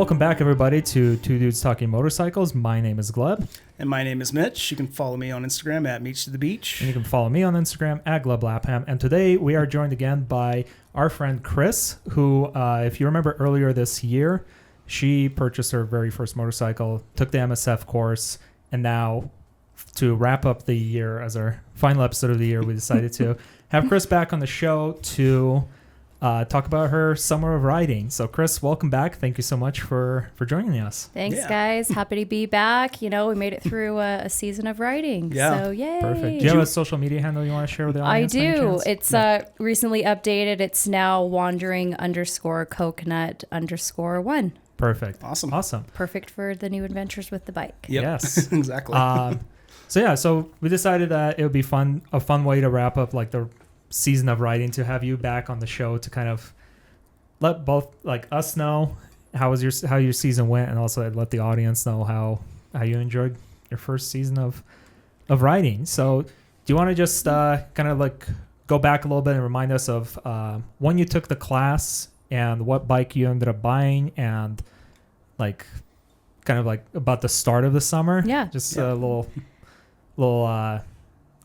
Welcome back, everybody, to Two Dudes Talking Motorcycles. My name is Gleb. And my name is Mitch. You can follow me on Instagram at Meets to the Beach. And you can follow me on Instagram at Gleb Lapham. And today we are joined again by our friend Cris, who, if you remember earlier this year, she purchased her very first motorcycle, took the MSF course, and now to wrap up the year as our final episode of the year, we decided to have Cris back on the show to talk about her summer of riding. So, Cris, welcome back. Thank you so much for joining us. Thanks, guys. Happy to be back. You know, we made it through a season of riding. Yeah. So, yay. Perfect. Do you have a social media handle you want to share with the I audience? do. It's recently updated. It's now wandering_coconut_1. Perfect. Awesome. Perfect for the new adventures with the bike. Yep. Yes. Exactly. So we decided that it would be a fun way to wrap up like the season of riding, to have you back on the show to kind of let both like us know how your season went, and also let the audience know how you enjoyed your first season of riding. So do you want to just kind of like go back a little bit and remind us of when you took the class and what bike you ended up buying, and like kind of like about the start of the summer? A little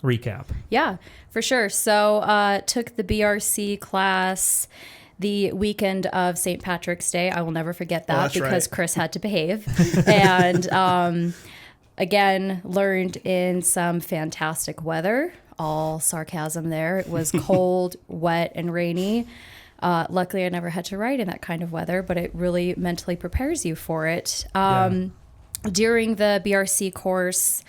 recap. Yeah, for sure. So took the BRC class the weekend of St. Patrick's Day. I will never forget that because Cris had to behave. And again, learned in some fantastic weather. All sarcasm there. It was cold, wet, and rainy. Luckily, I never had to ride in that kind of weather, but it really mentally prepares you for it. During the BRC course,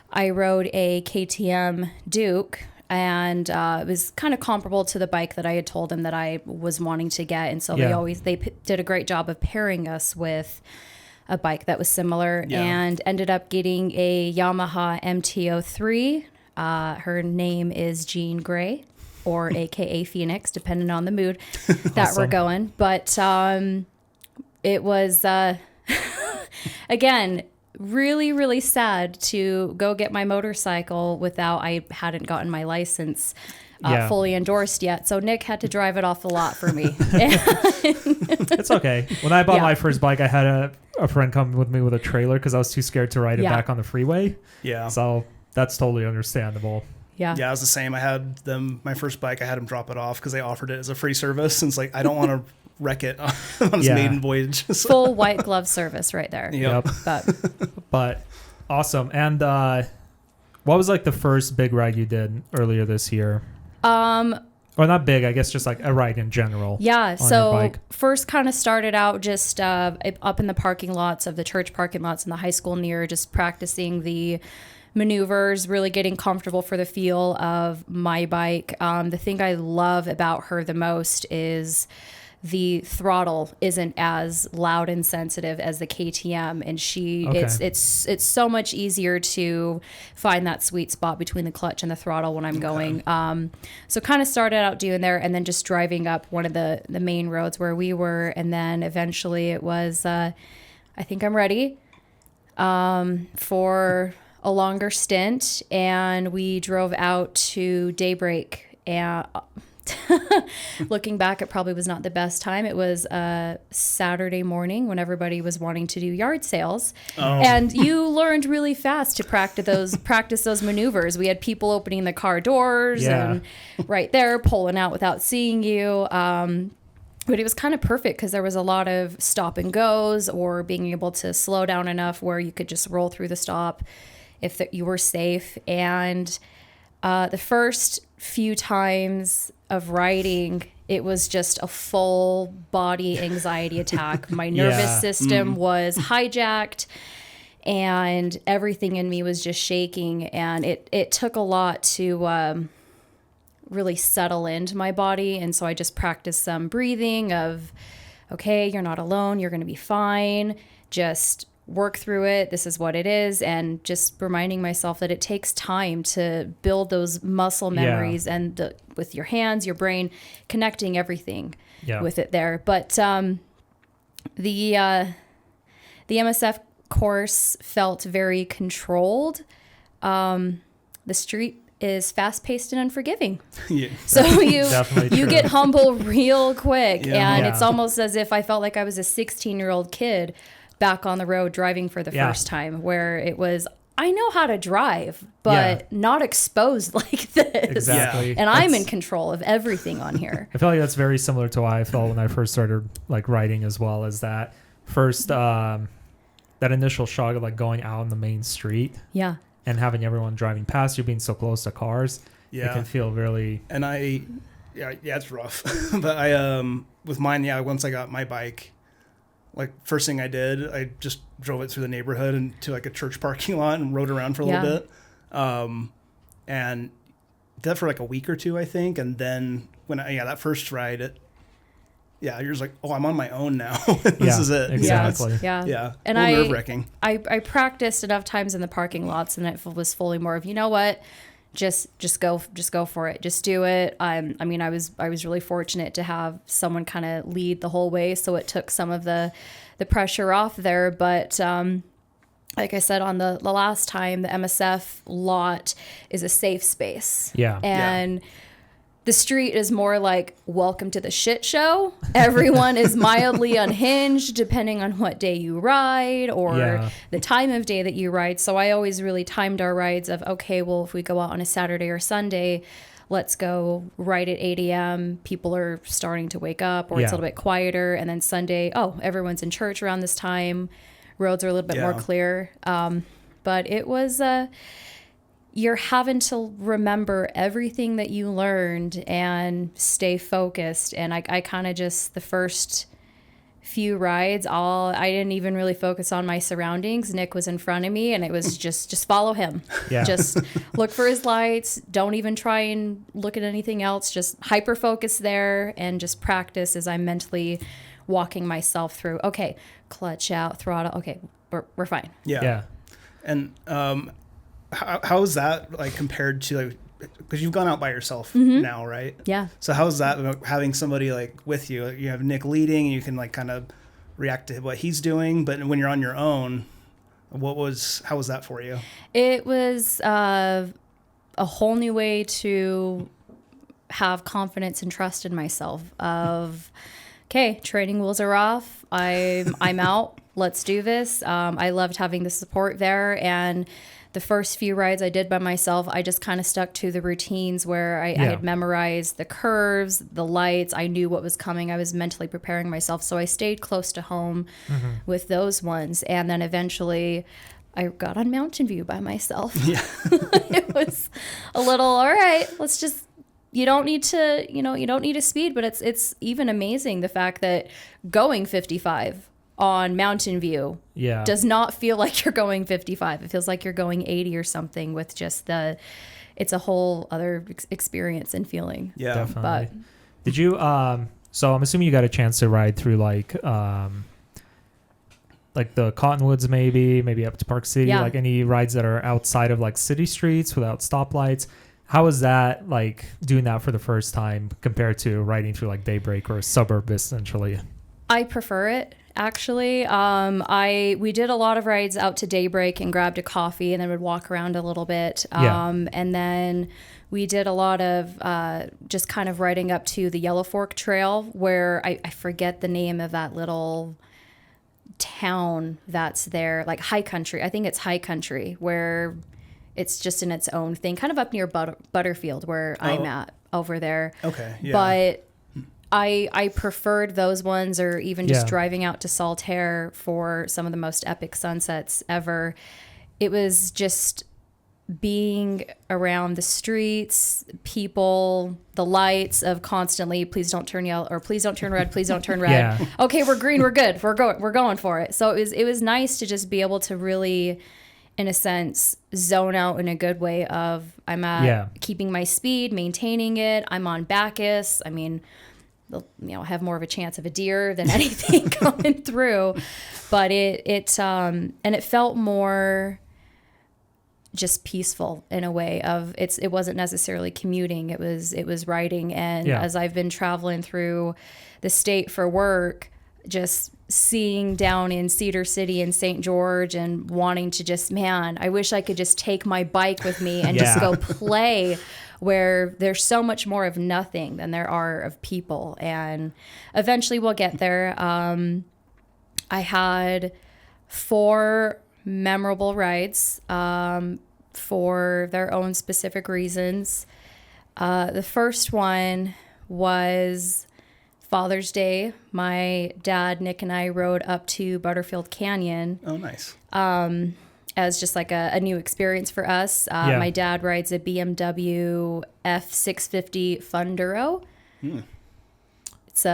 I rode a KTM Duke, and it was kind of comparable to the bike that I had told him that I was wanting to get. And so they did a great job of pairing us with a bike that was similar, and ended up getting a Yamaha MT-03. Her name is Jean Grey, or AKA Phoenix, depending on the mood that we're going. But it was, again, really, really sad to go get my motorcycle I hadn't gotten my license fully endorsed yet. So Nick had to drive it off the lot for me. It's okay. When I bought my first bike, I had a friend come with me with a trailer because I was too scared to ride it back on the freeway. Yeah. So that's totally understandable. Yeah, it was the same. I had my first bike, I had them drop it off because they offered it as a free service. And it's like, I don't want to wreck it on its maiden voyage. Full white glove service right there. Yep. But awesome. And what was like the first big ride you did earlier this year? Or not big, I guess just like a ride in general. Yeah. So first kind of started out just up in the parking lots of the church parking lots in the high school near, just practicing the maneuvers, really getting comfortable for the feel of my bike. The thing I love about her the most is the throttle isn't as loud and sensitive as the KTM, and it's so much easier to find that sweet spot between the clutch and the throttle when I'm going. So kind of started out doing there, and then just driving up one of the main roads where we were, and then eventually it was I think I'm ready for a longer stint, and we drove out to Daybreak, and looking back, it probably was not the best time. It was a Saturday morning when everybody was wanting to do yard sales. And you learned really fast to practice those maneuvers. We had people opening the car doors and right there pulling out without seeing you. But it was kind of perfect because there was a lot of stop and goes, or being able to slow down enough where you could just roll through the stop if you were safe. And the first few times of riding, it was just a full body anxiety attack. My nervous system was hijacked, and everything in me was just shaking. And it took a lot to really settle into my body. And so I just practiced some breathing of, okay, you're not alone. You're going to be fine. Just work through it. This is what it is. And just reminding myself that it takes time to build those muscle memories and with your hands, your brain, connecting everything with it there. But the MSF course felt very controlled. The street is fast-paced and unforgiving. Yeah. So you Definitely true. get humble real quick. Yeah. And Yeah. it's almost as if I felt like I was a 16-year-old kid back on the road driving for the Yeah. first time, where it was, I know how to drive, but not exposed like this. Exactly. And I'm That's- in control of everything on here. I feel like that's very similar to how I felt when I first started like riding as well, as that first that initial shock of like going out on the main street Yeah. and having everyone driving past you, being so close to cars. It Yeah. can feel really And it's rough. But I, with mine, once I got my bike, like first thing I did, I just drove it through the neighborhood and to like a church parking lot and rode around for a little bit. And did that for like a week or two, I think. And then when that first ride, you're just like, oh, I'm on my own now. This is it. Exactly. Yeah. Yeah. And a little nerve-wracking. I practiced enough times in the parking lots, and it was fully more of, you know what, just go for it, just do it. I was really fortunate to have someone kind of lead the whole way, so it took some of the pressure off there. But like I said on the last time, the MSF lot is a safe space. Yeah. And the street is more like, welcome to the shit show. Everyone is mildly unhinged depending on what day you ride or the time of day that you ride. So I always really timed our rides of, okay, well, if we go out on a Saturday or Sunday, let's go ride at 8 a.m. People are starting to wake up, or it's a little bit quieter. And then Sunday, everyone's in church around this time. Roads are a little bit more clear. But it was... you're having to remember everything that you learned and stay focused. And I kind of just, the first few rides, I didn't even really focus on my surroundings. Nick was in front of me, and it was just follow him. Yeah. Just look for his lights. Don't even try and look at anything else. Just hyper focus there and just practice as I'm mentally walking myself through. Okay, clutch out, throttle. Okay, we're fine. Yeah. And how is that like compared to like, because you've gone out by yourself now, right? Yeah. So how is that having somebody like with you? You have Nick leading, and you can like kind of react to what he's doing. But when you're on your own, how was that for you? It was a whole new way to have confidence and trust in myself. Of okay, training wheels are off. I'm out. Let's do this. I loved having the support there. And the first few rides I did by myself, I just kind of stuck to the routines where I had memorized the curves, the lights. I knew what was coming. I was mentally preparing myself. So I stayed close to home with those ones. And then eventually I got on Mountain View by myself. Yeah. It was a little, all right, let's just, you don't need to speed, but it's even amazing the fact that going 55 on Mountain View does not feel like you're going 55. It feels like you're going 80 or something, with just it's a whole other experience and feeling. Yeah, definitely. But did you so I'm assuming you got a chance to ride through like the Cottonwoods, maybe up to Park City, like any rides that are outside of like city streets without stoplights. How is that, like doing that for the first time compared to riding through like Daybreak or a suburb essentially? I prefer it. Actually, we did a lot of rides out to Daybreak and grabbed a coffee and then would walk around a little bit. And then we did a lot of just kind of riding up to the Yellow Fork Trail, where I forget the name of that little town that's there, like High Country. I think it's High Country, where it's just in its own thing, kind of up near Butterfield, where I'm at over there. Okay, yeah. But I preferred those ones, or even just driving out to Saltaire for some of the most epic sunsets ever. It was just being around the streets, people, the lights of constantly, please don't turn yellow, or please don't turn red, please don't turn red. Yeah. Okay, we're green, we're good, we're going for it. So it was nice to just be able to really, in a sense, zone out in a good way of I'm at keeping my speed, maintaining it. I'm on Bacchus. I mean, have more of a chance of a deer than anything coming through, but it felt more just peaceful in a way of it wasn't necessarily commuting. It was riding. And as I've been traveling through the state for work, just seeing down in Cedar City and St. George and wanting to just, man, I wish I could just take my bike with me and just go play, where there's so much more of nothing than there are of people. And eventually we'll get there. I had 4 memorable rides for their own specific reasons. The first one was Father's Day. My dad, Nick, and I rode up to Butterfield Canyon. Oh, nice. As just like a new experience for us. My dad rides a BMW F650 Funduro. It's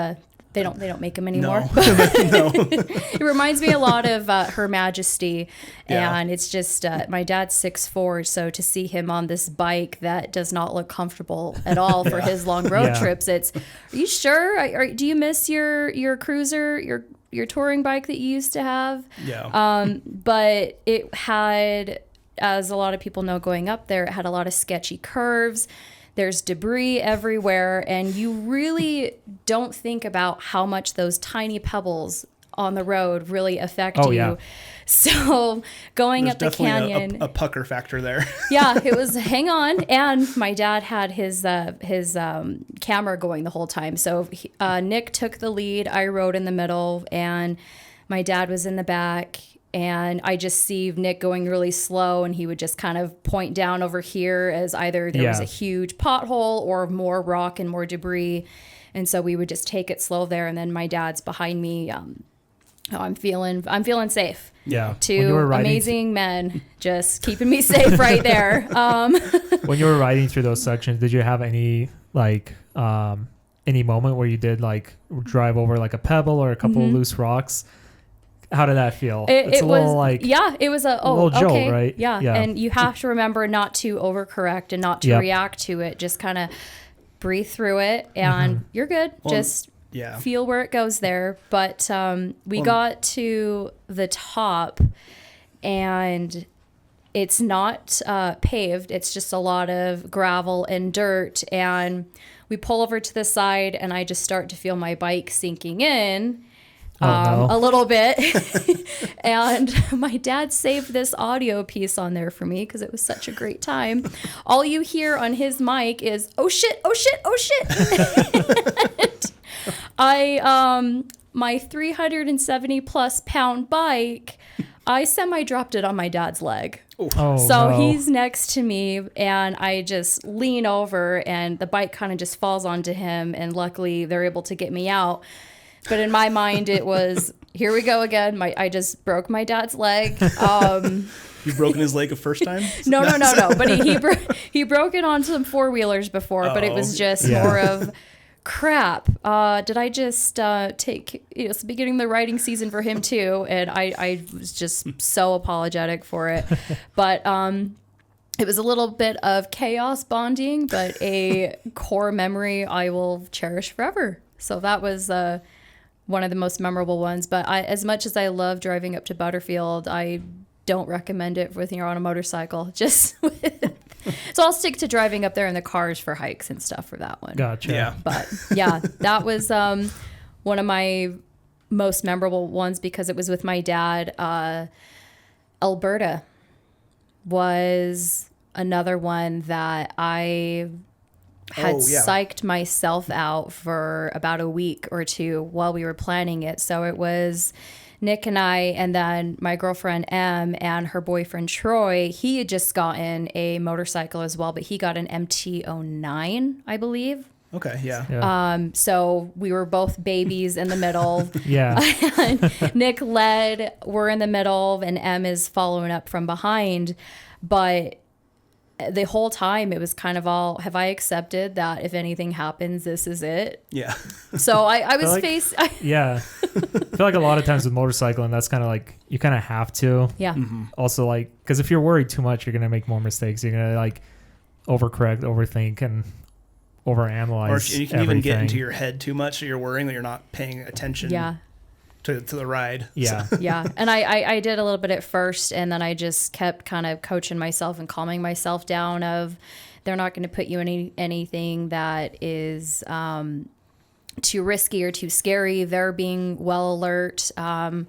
they don't make them anymore. No. It reminds me a lot of Her Majesty, and it's just my dad's 6'4", so to see him on this bike that does not look comfortable at all for his long road trips, it's, are you sure? Do you miss your cruiser, your touring bike that you used to have? Yeah. But it had, as a lot of people know going up there, it had a lot of sketchy curves. There's debris everywhere, and you really don't think about how much those tiny pebbles on the road really affect you. Yeah. So going There's up the canyon, a pucker factor there. yeah, it was hang on. And my dad had his camera going the whole time. So Nick took the lead. I rode in the middle, and my dad was in the back. And I just see Nick going really slow, and he would just kind of point down over here as either there was a huge pothole or more rock and more debris. And so we would just take it slow there. And then my dad's behind me. I'm feeling safe. Yeah. Two amazing men just keeping me safe right there. When you were riding through those sections, did you have any any moment where you did like drive over like a pebble or a couple of loose rocks? How did that feel? It was a little jolt, okay, right? Yeah. And you have to remember not to overcorrect and not to react to it. Just kind of breathe through it, and you're good. Just feel where it goes there. But we got to the top, and it's not paved. It's just a lot of gravel and dirt. And we pull over to the side, and I just start to feel my bike sinking in. A little bit. And my dad saved this audio piece on there for me because it was such a great time. All you hear on his mic is, oh shit, oh shit, oh shit. My 370 plus pound bike, I semi-dropped it on my dad's leg. He's next to me, and I just lean over, and the bike kind of just falls onto him, and luckily they're able to get me out. But in my mind, it was, here we go again. I just broke my dad's leg. You've broken his leg a first time? No. But he broke it on some 4-wheelers before, but it was just more of, crap. Did I just take, it's the beginning of the riding season for him too. And I was just so apologetic for it. But it was a little bit of chaos bonding, but a core memory I will cherish forever. So that was one of the most memorable ones. But as much as I love driving up to Butterfield, I don't recommend it when you're on a motorcycle. So I'll stick to driving up there in the cars for hikes and stuff for that one. Gotcha. Yeah. But yeah, that was one of my most memorable ones because it was with my dad. Alberta was another one that I had psyched myself out for about a week or two while we were planning it. So it was Nick and I, and then my girlfriend Em and her boyfriend Troy. He had just gotten a motorcycle as well, but he got an MT-09, I believe. Okay, yeah. So we were both babies in the middle. Yeah. And Nick led, we're in the middle, and Em is following up from behind. But the whole time it was kind of all, have I accepted that if anything happens, this is it? Yeah. So I was yeah. I feel like a lot of times with motorcycling, that's kind of like, you kind of have to. Yeah. Mm-hmm. Also, like, because if you're worried too much, you're going to make more mistakes. You're going to like overcorrect, overthink, and overanalyze. Or you can even get into your head too much, so you're worrying that you're not paying attention. Yeah. To the ride. Yeah. So. Yeah. And I did a little bit at first, and then I just kept kind of coaching myself and calming myself down of, they're not going to put you in anything that is too risky or too scary. They're being well alert, and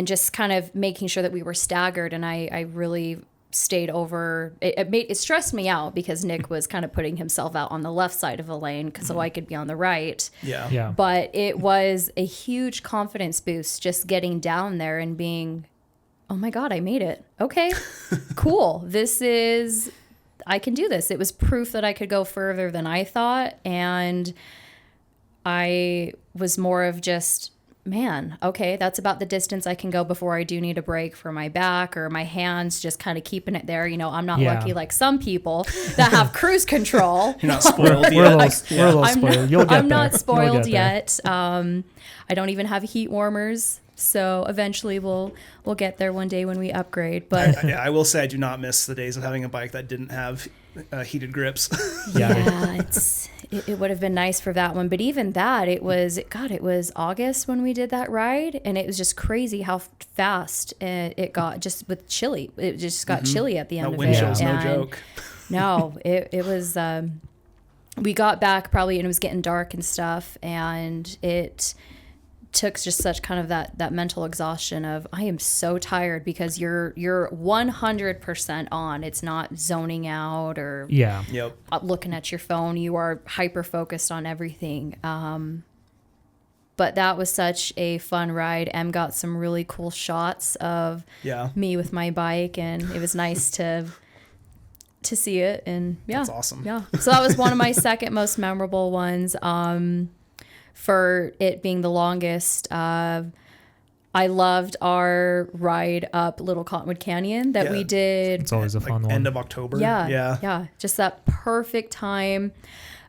just kind of making sure that we were staggered. And I really stayed over. It stressed me out because Nick was kind of putting himself out on the left side of the lane so I could be on the right. Yeah. But it was a huge confidence boost just getting down there and being, oh my God, I made it. Okay, cool. I can do this. It was proof that I could go further than I thought. And I was more of just, man, okay, that's about the distance I can go before I do need a break for my back or my hands, just kind of keeping it there. You know, I'm not lucky like some people that have cruise control. You're not spoiled yet. We're a little spoiled. You'll get I'm not spoiled there. yet. I don't even have heat warmers. So eventually we'll get there one day when we upgrade. But I will say I do not miss the days of having a bike that didn't have heated grips. yeah, it would have been nice for that one. But even that, it was August when we did that ride, and it was just crazy how fast it got just with chilly. It just got chilly at the end of wind it. chill's no joke. No, it was. We got back probably, and it was getting dark and stuff, and it took just such kind of that mental exhaustion of I am so tired because you're 100% on. It's not zoning out or looking at your phone. You are hyper focused on everything. But that was such a fun ride. Em got some really cool shots of me with my bike, and it was nice to see it. And that's awesome. Yeah. So that was one of my second most memorable ones. For it being the longest, I loved our ride up Little Cottonwood Canyon that we did. It's always a fun one. End of October. Yeah. Just that perfect time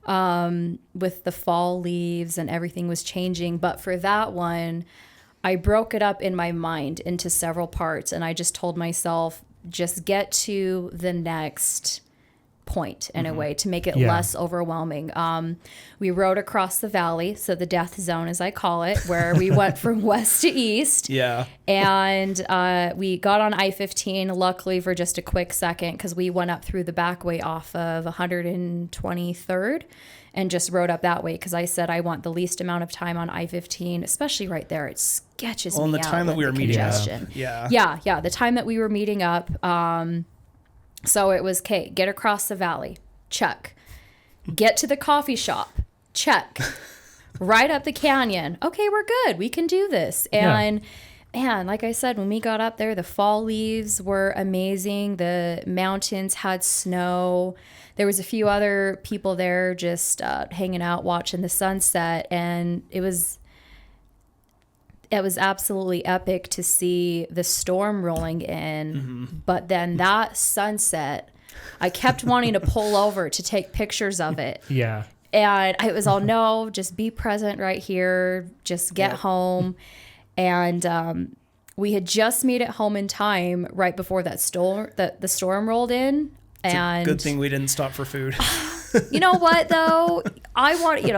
with the fall leaves and everything was changing. But for that one, I broke it up in my mind into several parts. And I just told myself, just get to the next point in a way to make it less overwhelming. We rode across the valley, so the death zone, as I call it, where we went from west to east. Yeah. And we got on I-15, luckily for just a quick second, because we went up through the back way off of 123rd and just rode up that way, because I said I want the least amount of time on I-15, especially right there. It sketches me out. On the time that we were meeting up. Yeah. The time that we were meeting up. So it was, okay, get across the valley, check. Get to the coffee shop, check. Right up the canyon, okay, we're good. We can do this. And like I said, when we got up there, the fall leaves were amazing. The mountains had snow. There was a few other people there just hanging out, watching the sunset. And it was absolutely epic to see the storm rolling in. But then that sunset, I kept wanting to pull over to take pictures of it. Yeah. And I was all, no, just be present right here. Just get home. And we had just made it home in time right before that the storm rolled in. And good thing we didn't stop for food. You know what, though?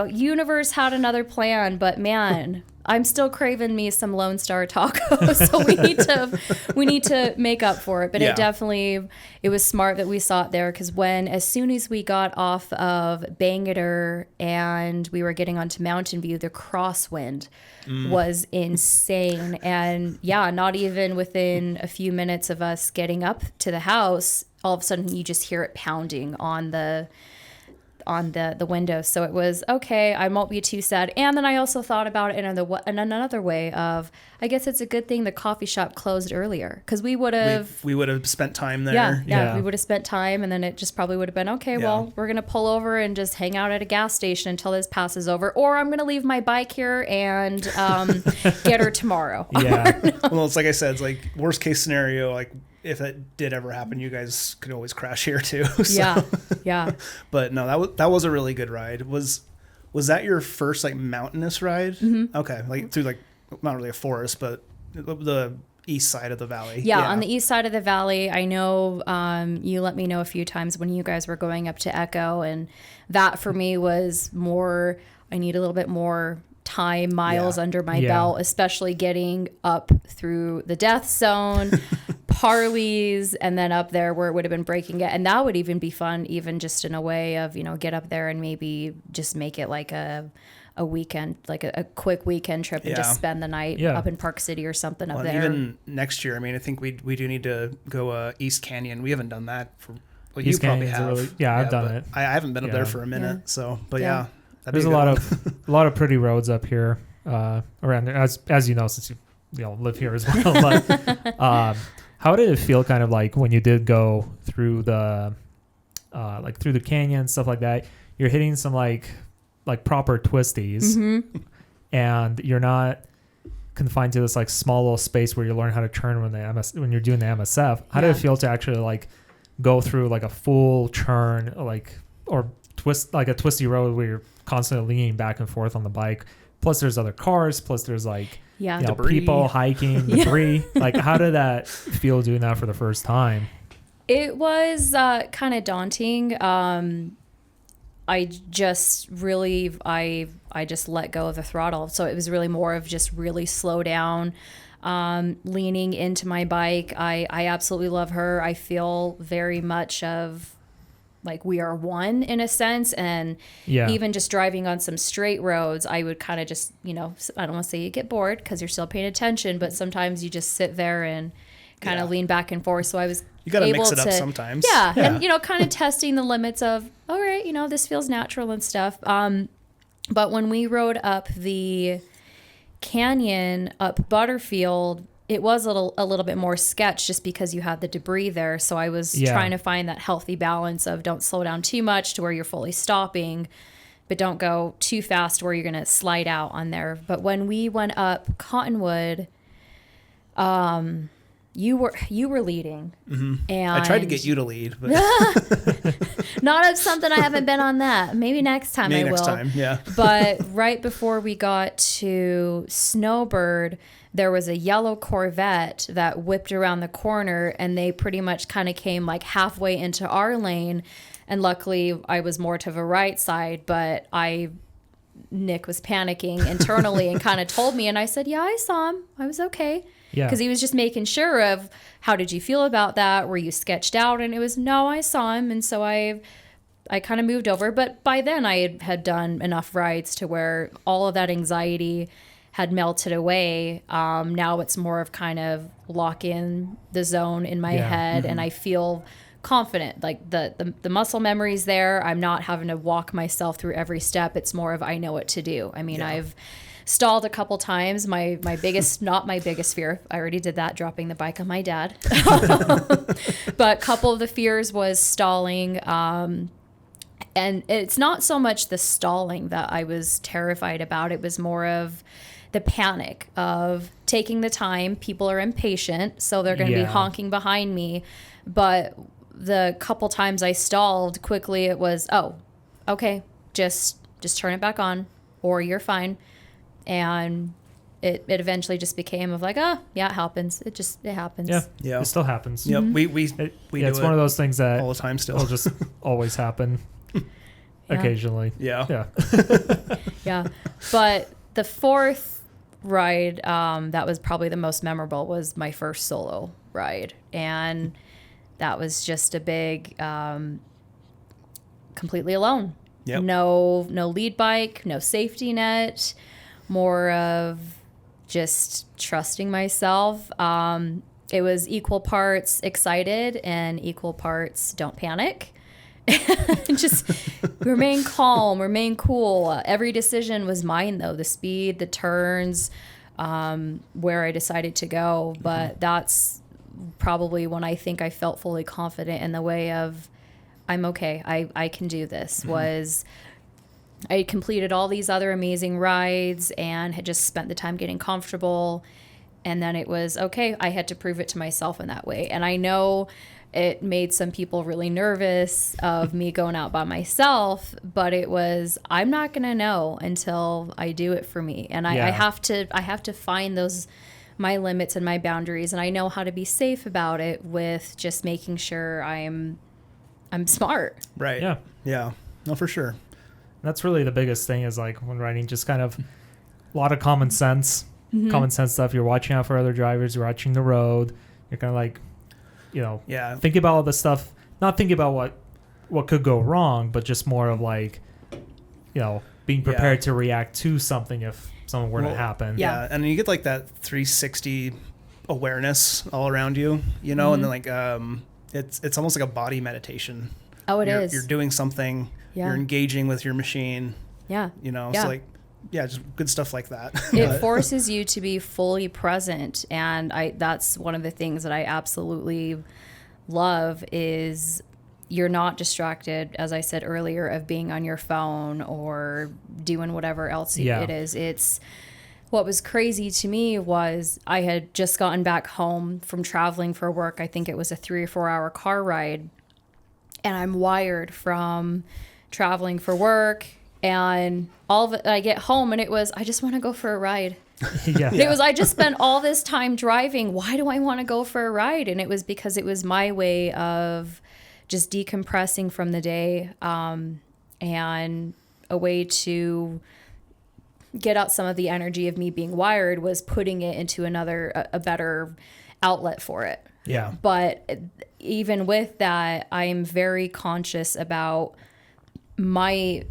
Universe had another plan, but man, I'm still craving me some Lone Star tacos, so we need to make up for it. But it was smart that we saw it there, because as soon as we got off of Bangerter and we were getting onto Mountain View, the crosswind was insane. And not even within a few minutes of us getting up to the house, all of a sudden you just hear it pounding on the window. So it was, okay, I won't be too sad. And then I also thought about it in another way of, I guess it's a good thing the coffee shop closed earlier, because we would have spent time there. We would have spent time, and then it just probably would have been, okay, well, we're going to pull over and just hang out at a gas station until this passes over, or I'm going to leave my bike here and get her tomorrow. Well, it's like I said, it's like worst case scenario, like if it did ever happen, you guys could always crash here too. So. Yeah. But no, that was a really good ride. Was that your first like mountainous ride? Mm-hmm. Okay, like through like not really a forest, but the east side of the valley. Yeah, on the east side of the valley. I know you let me know a few times when you guys were going up to Echo, and that for me was more, I need a little bit more time, miles under my belt, especially getting up through the death zone, Parley's, and then up there where it would have been breaking it. And that would even be fun, even just in a way of, get up there and maybe just make it like a a weekend, like a quick weekend trip and just spend the night up in Park City or something up there. Even next year, I mean, I think we do need to go East Canyon. We haven't done that for. Well, East you probably Canyon's have. I've done it. I haven't been up there for a minute. So, but there's a lot of pretty roads up here around there, as you know, since you live here as well. But how did it feel, kind of like when you did go through the through the canyon, stuff like that? You're hitting some like proper twisties, and you're not confined to this like small little space where you learn how to turn when you're doing the MSF. How did it feel to actually like go through like a full turn, or twist, like a twisty road where you're constantly leaning back and forth on the bike? Plus there's other cars, plus there's like people hiking, debris. Like, how did that feel doing that for the first time? It was kind of daunting. I just let go of the throttle. So it was really more of just really slow down, leaning into my bike. I absolutely love her. I feel very much of like we are one in a sense. And even just driving on some straight roads, I would kind of just, I don't want to say you get bored because you're still paying attention, but sometimes you just sit there and kind of lean back and forth. So I was you got to mix it up sometimes. Yeah. And, kind of testing the limits of, all right, this feels natural and stuff. But when we rode up the canyon up Butterfield, it was a little bit more sketch just because you had the debris there. So I was trying to find that healthy balance of don't slow down too much to where you're fully stopping, but don't go too fast where you're going to slide out on there. But when we went up Cottonwood, you were leading, and I tried to get you to lead, but not of something I haven't been on that. Maybe next time I will. Next time, yeah. But right before we got to Snowbird, there was a yellow Corvette that whipped around the corner, and they pretty much kind of came like halfway into our lane. And luckily, I was more to the right side, but Nick was panicking internally and kind of told me, and I said, yeah, I saw him. I was okay. Yeah. Because he was just making sure of, how did you feel about that? Were you sketched out? And it was, no, I saw him. And so I kind of moved over. But by then I had done enough rides to where all of that anxiety had melted away. Now it's more of kind of lock in the zone in my head, and I feel confident. Like the muscle memory's there. I'm not having to walk myself through every step. It's more of I know what to do. I mean, I've stalled a couple times. My biggest, not my biggest fear, I already did that, dropping the bike on my dad. But a couple of the fears was stalling. And it's not so much the stalling that I was terrified about. It was more of the panic of taking the time. People are impatient, so they're going to be honking behind me. But the couple times I stalled quickly, it was, oh, okay, just turn it back on, or you're fine. And it eventually just became of like, oh, yeah, it happens. It happens. Yeah. It still happens. Yep. We do it's one of those things that all the time still will just always happen. Occasionally. Yeah. Yeah. But the fourth ride that was probably the most memorable was my first solo ride. And that was just a big, completely alone. Yep. No lead bike, no safety net, more of just trusting myself. It was equal parts excited and equal parts don't panic. Just remain calm, remain cool. Every decision was mine, though. The speed, the turns, where I decided to go. But that's probably when I think I felt fully confident in the way of, I'm okay. I can do this. Was I had completed all these other amazing rides and had just spent the time getting comfortable. And then it was, okay, I had to prove it to myself in that way. And I know it made some people really nervous of me going out by myself, but it was, I'm not going to know until I do it for me. And I have to find those, my limits and my boundaries. And I know how to be safe about it with just making sure I'm smart. Right. Yeah. No, for sure. That's really the biggest thing is like when riding, just kind of a lot of common sense stuff. You're watching out for other drivers. You're watching the road. You're kind of like, think about all the stuff, not thinking about what could go wrong, but just more of like, being prepared to react to something if something were to happen. Yeah, and you get like that 360 awareness all around you, you know, and then like it's almost like a body meditation. Oh, it is. You're doing something. Yeah. You're engaging with your machine. Yeah. You know, Yeah. so like, yeah, just good stuff like that. It forces you to be fully present, and that's one of the things that I absolutely love is you're not distracted, as I said earlier, of being on your phone or doing whatever else it is. It's what was crazy to me was I had just gotten back home from traveling for work. I think it was a 3 or 4 hour car ride, and I'm wired from traveling for work. And all of it, I get home and it was, I just want to go for a ride. It was, I just spent all this time driving. Why do I want to go for a ride? And it was because it was my way of just decompressing from the day, and a way to get out some of the energy of me being wired was putting it into a better outlet for it. Yeah. But even with that, I am very conscious about my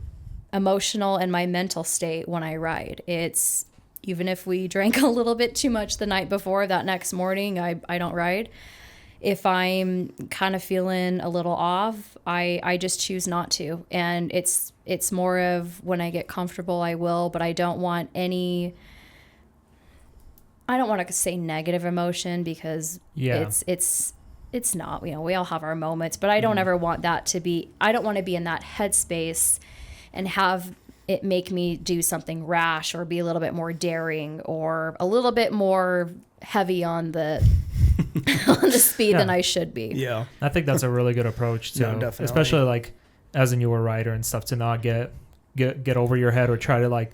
emotional and my mental state when I ride. It's even if we drank a little bit too much the night before, that next morning I don't ride. If I'm kind of feeling a little off, I just choose not to. And it's more of when I get comfortable, I will, but I don't want to say negative emotion because it's not, you know, we all have our moments, but I don't ever want that to be, I don't want to be in that headspace and have it make me do something rash or be a little bit more daring or a little bit more heavy on the on the speed than I should be. Yeah. I think that's a really good approach too. No, definitely. Especially like as a newer rider and stuff, to not get over your head or try to like,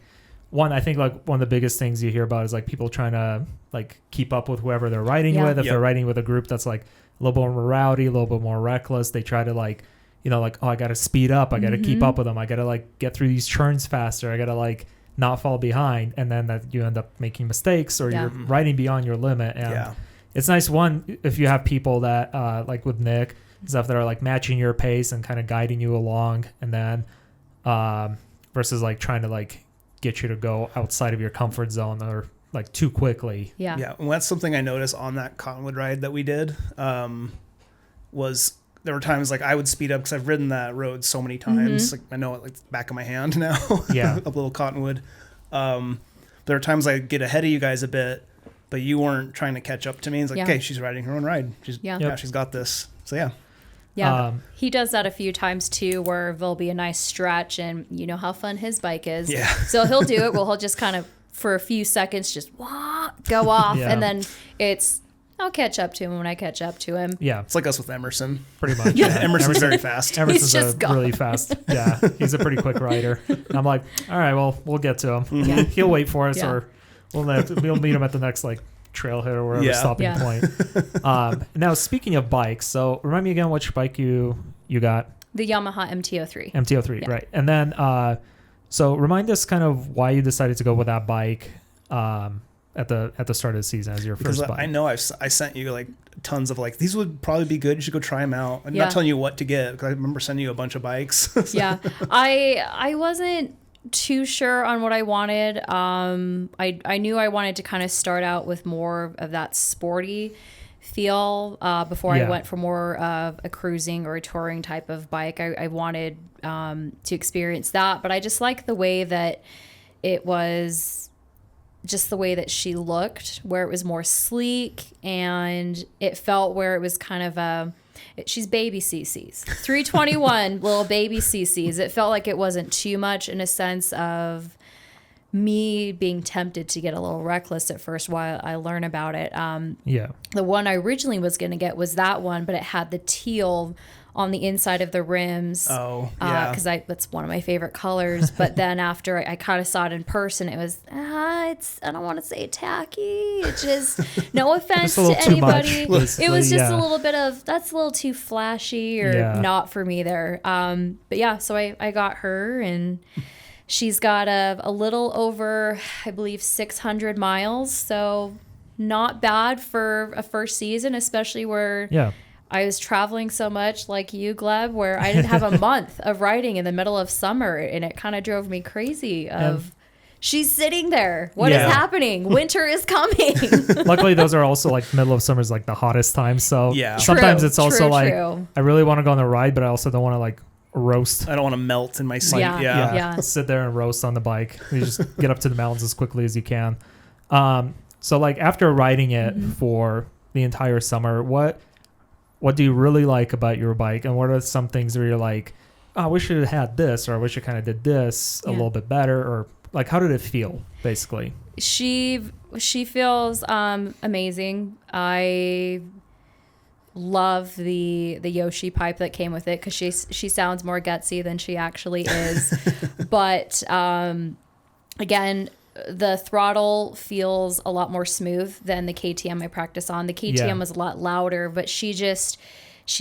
I think like one of the biggest things you hear about is like people trying to like keep up with whoever they're riding with. If they're riding with a group that's like a little bit more rowdy, a little bit more reckless, they try to like, you know, like, oh, I got to speed up. I got to keep up with them. I got to like get through these turns faster. I got to like not fall behind. And then that you end up making mistakes or you're riding beyond your limit. And it's nice, one, if you have people that like with Nick and stuff that are like matching your pace and kind of guiding you along, and then versus like trying to like get you to go outside of your comfort zone or like too quickly. Yeah. And that's something I noticed on that Cottonwood ride that we did, was there were times like I would speed up because I've ridden that road so many times. Like I know it like the back of my hand now. Yeah. A little Cottonwood. There are times I get ahead of you guys a bit, but you weren't trying to catch up to me. It's like, okay, she's riding her own ride. She's got this. So yeah. Yeah. He does that a few times too, where there'll be a nice stretch and you know how fun his bike is. Yeah. So he'll do it. Well, he'll just kind of for a few seconds just go off. And then I'll catch up to him when I catch up to him. Yeah. It's like us with Emerson. Pretty much. Emerson's very fast. Emerson's just really fast. Yeah. He's a pretty quick rider. And I'm like, all right, well, we'll get to him. Yeah. He'll wait for us or we'll meet him at the next like trailhead or wherever stopping point. Now, speaking of bikes, so remind me again which bike you got. The Yamaha MT-03. MT-03, right. And then, so remind us kind of why you decided to go with that bike at the start of the season as your first bike. I know I sent you like tons of like, these would probably be good. You should go try them out. I'm not telling you what to get because I remember sending you a bunch of bikes. Yeah. I wasn't too sure on what I wanted. I knew I wanted to kind of start out with more of that sporty feel before I went for more of a cruising or a touring type of bike. I wanted to experience that, but I just like the way that it was, just the way that she looked, where it was more sleek and it felt where it was kind of she's baby CCs, 321 little baby CCs. It felt like it wasn't too much in a sense of me being tempted to get a little reckless at first while I learn about it. The one I originally was going to get was that one, but it had the teal on the inside of the rims. Oh, yeah. Because that's one of my favorite colors. But then after I kind of saw it in person, it was, I don't want to say tacky. It just, no offense to anybody. It was just a little bit of, that's a little too flashy or not for me there. But yeah, so I got her and she's got a little over, I believe, 600 miles. So not bad for a first season, especially where I was traveling so much like you, Gleb, where I didn't have a month of riding in the middle of summer, and it kind of drove me crazy she's sitting there. What is happening? Winter is coming. Luckily, those are also like middle of summer is like the hottest time. So sometimes it's also I really want to go on a ride, but I also don't want to like roast. I don't want to melt in my seat. Sit there and roast on the bike. You just get up to the mountains as quickly as you can. So like after riding it for the entire summer, what do you really like about your bike, and what are some things where you're like, oh, I wish it had this, or I wish I kind of did this a little bit better, or like how did it feel basically? She feels amazing. I love the Yoshi pipe that came with it because she sounds more gutsy than she actually is. But again, the throttle feels a lot more smooth than the KTM I practice on. The KTM was a lot louder, but she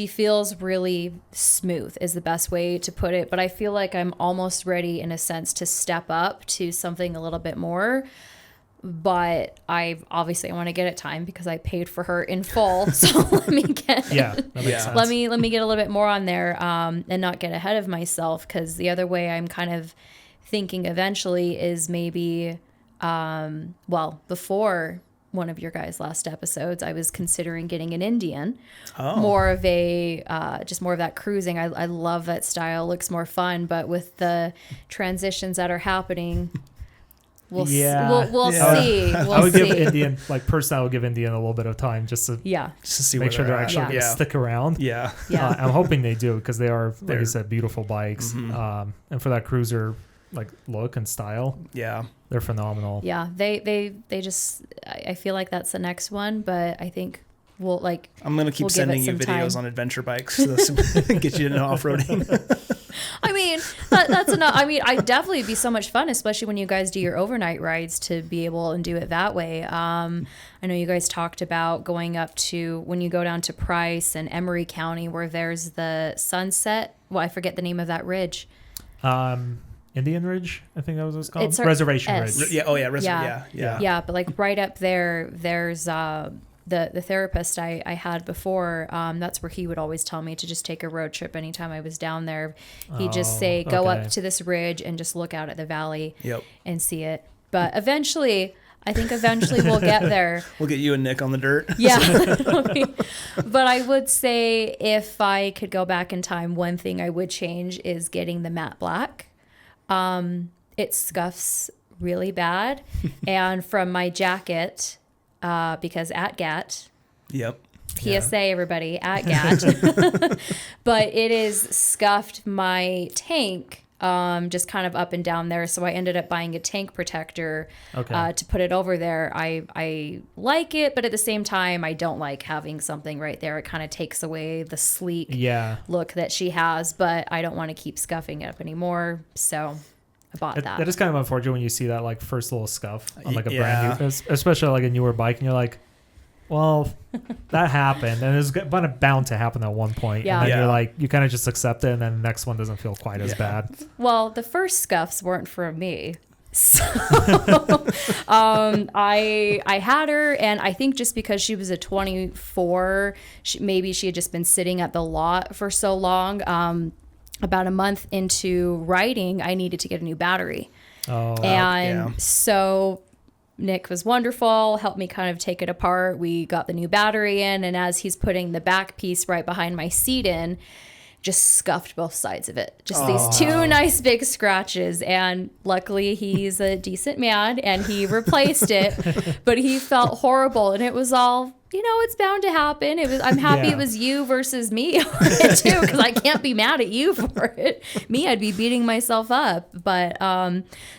feels really smooth is the best way to put it. But I feel like I'm almost ready in a sense to step up to something a little bit more. But I want to get it time because I paid for her in full. So let me get that makes sense. let me get a little bit more on there and not get ahead of myself, because the other way I'm kind of thinking eventually is maybe before one of your guys' last episodes, I was considering getting an Indian. More of that cruising. I love that style. Looks more fun, but with the transitions that are happening, we'll see. I would give Indian, like personally, I would give Indian a little bit of time just to see make sure they're actually going to stick around. I'm hoping they do, because they are, like you said, beautiful bikes. And for that cruiser like look and style, they're phenomenal. They just, I feel like that's the next one, but I think I'm gonna keep sending you videos on adventure bikes to get you into off-roading. I mean, that's enough. I mean, I'd definitely be so much fun, especially when you guys do your overnight rides, to be able and do it that way. I know you guys talked about going up to, when you go down to Price and Emery County, where there's the sunset. Well, I forget the name of that ridge. Indian Ridge, I think that was what it's called. Reservation Ridge. Yeah, but like right up there, there's the therapist I had before. That's where he would always tell me to just take a road trip anytime I was down there. He'd just say, go up to this ridge and just look out at the valley and see it. But eventually we'll get there. We'll get you and Nick on the dirt. But I would say if I could go back in time, one thing I would change is getting the matte black. It scuffs really bad. And from my jacket, because at GAT, PSA everybody, at GAT, but it is scuffed my tank, just kind of up and down there. So I ended up buying a tank protector to put it over there. I like it, but at the same time, I don't like having something right there. It kind of takes away the sleek look that she has, but I don't want to keep scuffing it up anymore. So I bought that. That is kind of unfortunate when you see that like first little scuff on like a brand new, especially like a newer bike, and you're like, well, that happened, and it's bound to happen at one point. And then you're like, you kind of just accept it, and then the next one doesn't feel quite as bad. Well, the first scuffs weren't for me. So I had her, and I think just because she was a 24, maybe she had just been sitting at the lot for so long. About a month into riding, I needed to get a new battery. So Nick was wonderful, helped me kind of take it apart. We got the new battery in, and as he's putting the back piece right behind my seat in, just scuffed both sides of it. Just these two nice big scratches. And luckily he's a decent man and he replaced it, but he felt horrible. And it was all, it's bound to happen. I'm happy it was you versus me too, because I can't be mad at you for it. Me, I'd be beating myself up. But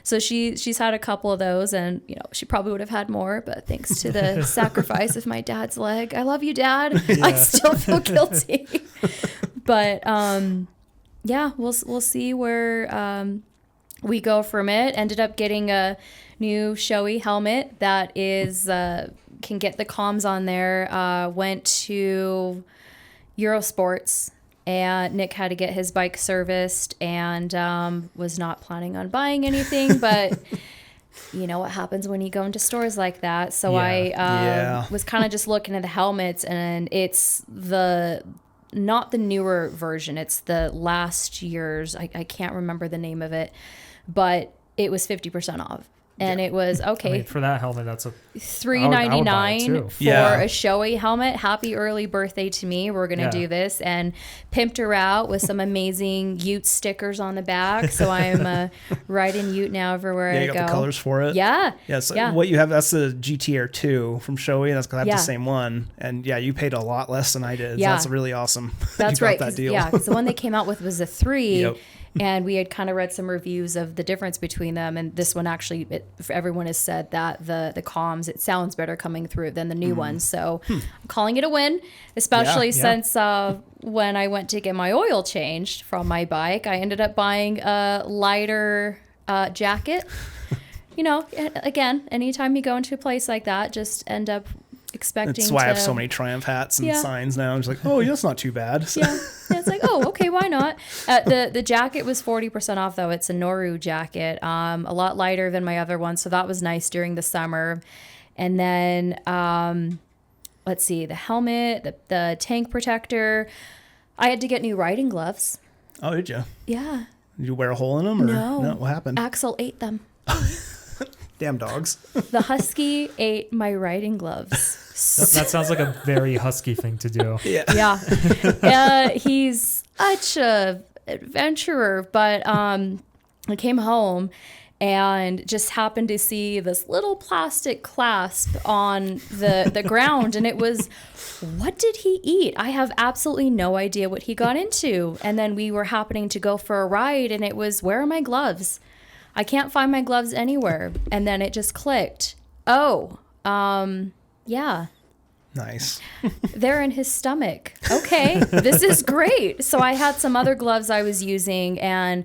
so she's had a couple of those, and she probably would have had more, but thanks to the sacrifice of my dad's leg, I love you, Dad. I still feel guilty. But we'll see where we go from it. Ended up getting a new Shoei helmet that is can get the comms on there. Went to Eurosports, and Nick had to get his bike serviced, and was not planning on buying anything, but you know what happens when you go into stores like that. So Yeah. I was kind of just looking at the helmets, and it's not the newer version. It's the last year's. I can't remember the name of it, but it was 50% off. And it was okay. I mean, for that helmet, that's a $399 for Yeah. a Shoei helmet. Happy early birthday to me. We're gonna do this, and pimped her out with some amazing Ute stickers on the back. So I'm riding Ute now everywhere I you go. got the colors for it. Yeah. Yeah, so Yeah. what you have, that's the GTR 2 from Shoei, and that's gonna have the same one. And yeah, you paid a lot less than I did. Yeah. So that's really awesome. That's you got right. that deal. Yeah, because the one they came out with was a 3. Yep. And we had kind of read some reviews of the difference between them. And this one actually, everyone has said that the comms, it sounds better coming through than the new one. So I'm calling it a win, especially since when I went to get my oil changed from my bike, I ended up buying a lighter jacket. You know, again, anytime you go into a place like that, just end up expecting That's why I have so many Triumph hats and signs now. I'm just like, oh, yeah, that's not too bad. So. Yeah, it's like, oh, okay, why not? The jacket was 40% off, though. It's a Noru jacket, a lot lighter than my other one, so that was nice during the summer. And then, let's see, the helmet, the tank protector. I had to get new riding gloves. Oh, did you? Yeah. Did you wear a hole in them? Or No. What happened? Axel ate them. Damn dogs. The husky ate my riding gloves. That sounds like a very husky thing to do. Yeah. He's such a adventurer, but I came home and just happened to see this little plastic clasp on the ground, and it was, what did he eat? I have absolutely no idea what he got into. And then we were happening to go for a ride, and it was, where are my gloves? I can't find my gloves anywhere. And then it just clicked. Oh, yeah. Nice. They're in his stomach. Okay, this is great. So I had some other gloves I was using, and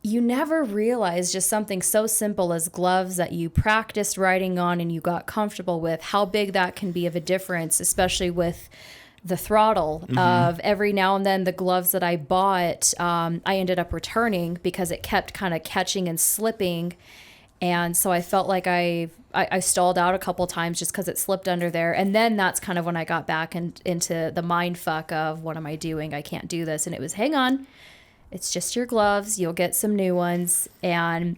you never realize just something so simple as gloves that you practiced riding on and you got comfortable with, how big that can be of a difference, especially with the throttle of every now and then the gloves that I bought, I ended up returning because it kept kind of catching and slipping. And so I felt like I stalled out a couple times just because it slipped under there. And then that's kind of when I got back into the mind fuck of, what am I doing? I can't do this. And it was, hang on, it's just your gloves. You'll get some new ones. And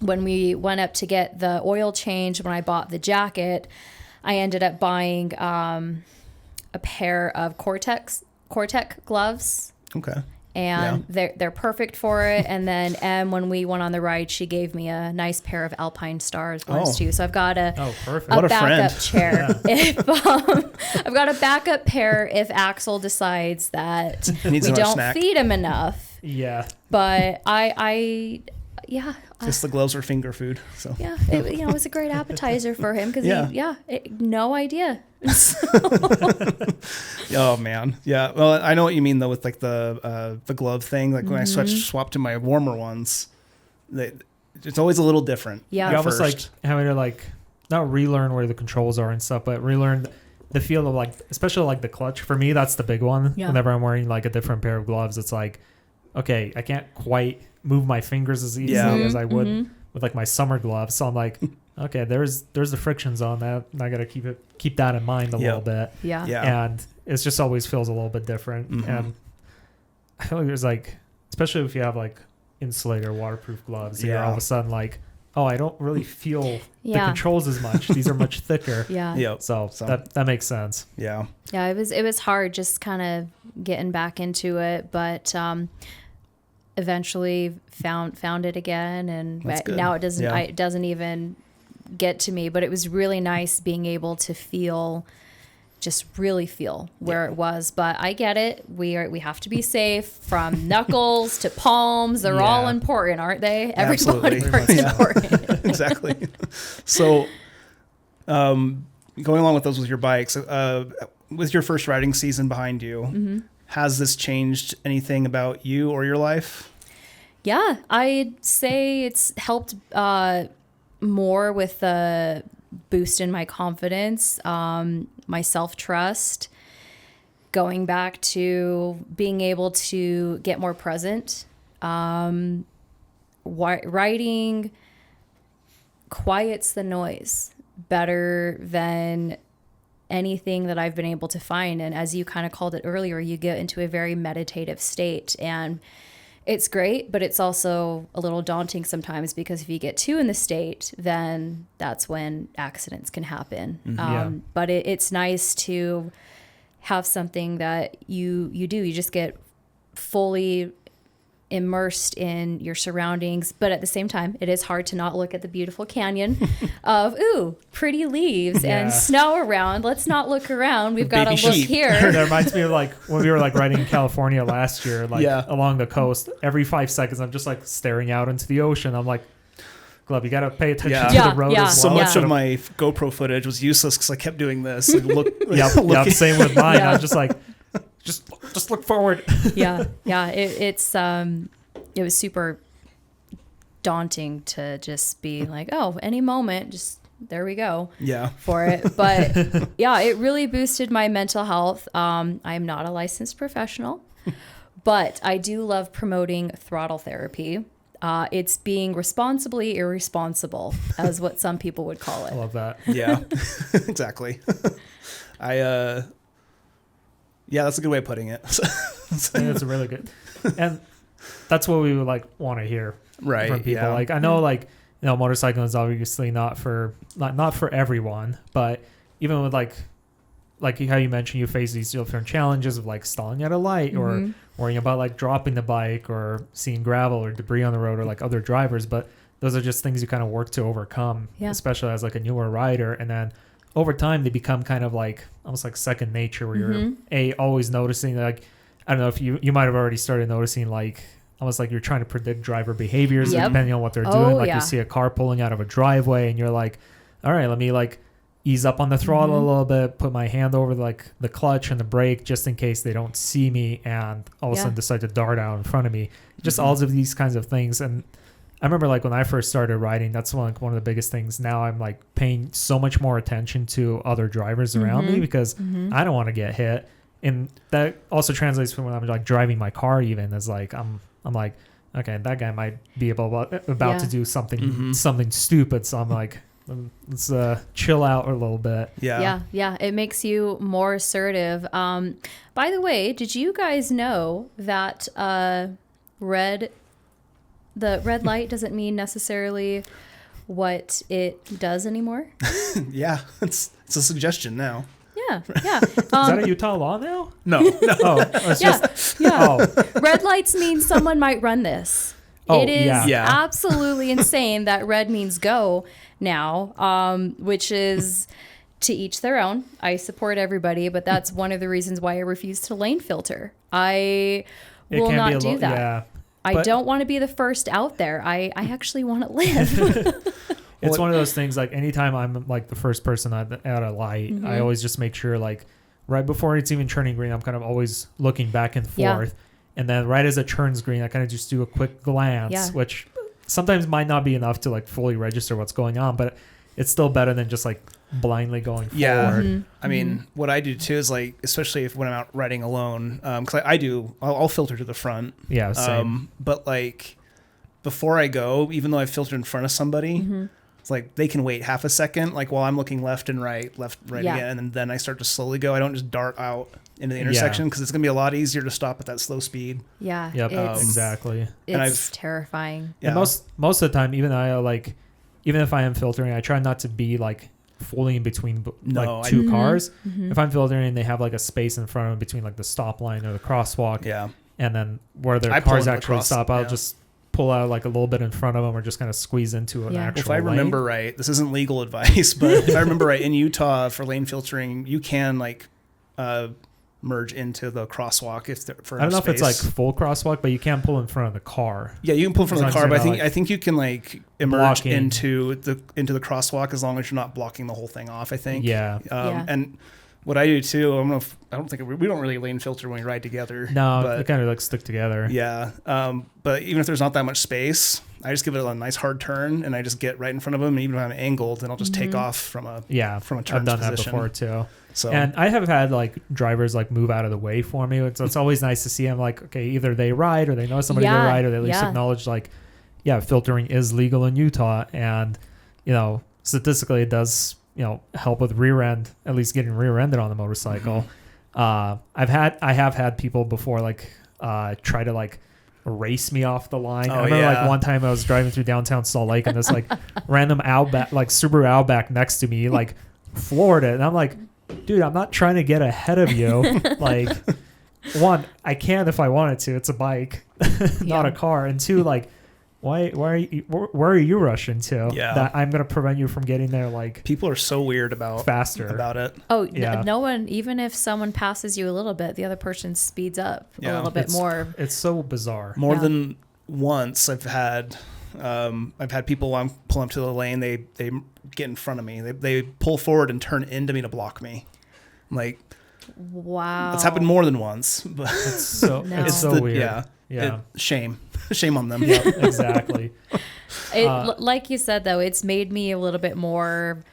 when we went up to get the oil change, when I bought the jacket, I ended up buying a pair of Cortex gloves. Okay. And they're perfect for it. And then when we went on the ride, she gave me a nice pair of Alpine Stars ones too. So I've got a backup chair. If I've got a backup pair if Axel decides that we don't feed him enough. Yeah. But Just the gloves are finger food. So it was a great appetizer for him because no idea. Oh man, yeah. Well, I know what you mean though with like the glove thing. Like when I swapped to my warmer ones, it's always a little different. Yeah, you almost like having to like not relearn where the controls are and stuff, but relearn the feel of like, especially like the clutch. For me, that's the big one. Yeah. Whenever I'm wearing like a different pair of gloves, it's like, okay, I can't quite move my fingers as easily as I would with like my summer gloves. So I'm like, okay, there's the friction zone that I got to keep that in mind a little bit. Yeah. And it just always feels a little bit different. And I feel like there's like, especially if you have like insulator waterproof gloves, you're all of a sudden like, oh, I don't really feel the controls as much. These are much thicker. So that makes sense. Yeah, it was hard just kind of getting back into it, but eventually found it again, and now it doesn't even get to me. But it was really nice being able to really feel where it was. But I get it. We have to be safe, from knuckles to palms. They're all important, aren't they? Every body part's important. Exactly. So, going along with those with your bikes, with your first riding season behind you, has this changed anything about you or your life? Yeah, I'd say it's helped more with the boost in my confidence, my self-trust, going back to being able to get more present, writing quiets the noise better than anything that I've been able to find. And as you kind of called it earlier, you get into a very meditative state, and it's great, but it's also a little daunting sometimes, because if you get too in the state, then that's when accidents can happen. But it's nice to have something that you do. You just get fully immersed in your surroundings, but at the same time, it is hard to not look at the beautiful canyon of pretty leaves and snow around. Let's not look around. We've got to look here. That reminds me of like when we were like riding in California last year, like along the coast. Every 5 seconds, I'm just like staring out into the ocean. I'm like, Glove, you got to pay attention to the road. As well. So much of my GoPro footage was useless because I kept doing this. Like, Same with mine. I was just like, just look forward. It was super daunting to just be like, any moment, just there we go. For it. But it really boosted my mental health. I'm not a licensed professional, but I do love promoting throttle therapy. It's being responsibly irresponsible, as what some people would call it. I love that. Yeah, exactly. Yeah, that's a good way of putting it. I think that's a really good, and that's what we would like want to hear from people. Yeah. Like I know, like motorcycling is obviously not for everyone, but even with like how you mentioned, you face these different challenges of like stalling at a light or worrying about like dropping the bike or seeing gravel or debris on the road or like other drivers, but those are just things you kind of work to overcome, especially as like a newer rider, and then over time they become kind of like almost like second nature, where you're always noticing, like I don't know if you might have already started noticing like almost like you're trying to predict driver behaviors depending on what they're doing. Like you see a car pulling out of a driveway and you're like, all right, let me like ease up on the throttle a little bit, put my hand over like the clutch and the brake just in case they don't see me and all of a sudden decide to dart out in front of me. Just all of these kinds of things. And I remember like when I first started riding, that's one of the biggest things. Now I'm like paying so much more attention to other drivers around me because I don't want to get hit. And that also translates from when I'm like driving my car, even as like I'm like, okay, that guy might be about to do something stupid. So I'm like, let's chill out a little bit. Yeah. It makes you more assertive. By the way, did you guys know that the red light doesn't mean necessarily what it does anymore? Yeah, it's a suggestion now. Yeah. Is that a Utah law now? No. Red lights mean someone might run this. It is absolutely insane that red means go now, which is to each their own. I support everybody, but that's one of the reasons why I refuse to lane filter. I will not do that. Yeah. I don't want to be the first out there. I actually want to live. It's one of those things, like anytime I'm like the first person at a light, I always just make sure like right before it's even turning green, I'm kind of always looking back and forth. And then right as it turns green, I kind of just do a quick glance, which sometimes might not be enough to like fully register what's going on, but it's still better than just like blindly going forward. I mean, what I do too is like, especially when I'm out riding alone, because I'll filter to the front. Yeah, same. But like before I go, even though I filtered in front of somebody, it's like they can wait half a second, like while I'm looking left, right again, and then I start to slowly go. I don't just dart out into the intersection because it's gonna be a lot easier to stop at that slow speed. Yeah. Yep. Exactly. It's terrifying. Yeah. And most of the time, even if I am filtering, I try not to be like fully in between two cars. If I'm filtering, they have like a space in front of them between like the stop line or the crosswalk. Yeah. And then where their cars actually stop, I'll just pull out like a little bit in front of them or just kind of squeeze into an actual If I remember right, this isn't legal advice, but if I remember right, in Utah for lane filtering, you can like merge into the crosswalk I don't know if it's like full crosswalk, but you can pull in front of the car. Yeah, you can pull in front of the car, but I think you can like emerge into the crosswalk as long as you're not blocking the whole thing off, I think. And what I do too, I don't think we don't really lane filter when we ride together. No, but it kind of like stick together. Yeah. But even if there's not that much space, I just give it a nice hard turn and I just get right in front of them. And even if I'm angled, then I'll just take off from a turn position. I've done that before too. So, and I have had like drivers like move out of the way for me. So it's always nice to see them like, okay, either they ride or they know somebody they ride, or they at least acknowledge like, filtering is legal in Utah. And statistically it does, help with rear end, at least getting rear-ended on the motorcycle. I have had people before try to race me off the line. I remember one time I was driving through downtown Salt Lake and this random Outback, Subaru Outback next to me floored it, and I'm like, dude, I'm not trying to get ahead of you. One, I can if I wanted to. It's a bike, not a car. And two, where are you rushing to? Yeah. That I'm going to prevent you from getting there people are so weird about it. Oh, yeah. No one, even if someone passes you a little bit, the other person speeds up a little bit more. It's so bizarre. More than once I've had people pull up to the lane, they get in front of me. They pull forward and turn into me to block me. Wow. It's happened more than once, but it's so it's so weird. Yeah. Shame on them. Yeah, exactly. Like you said, though, it's made me a little bit more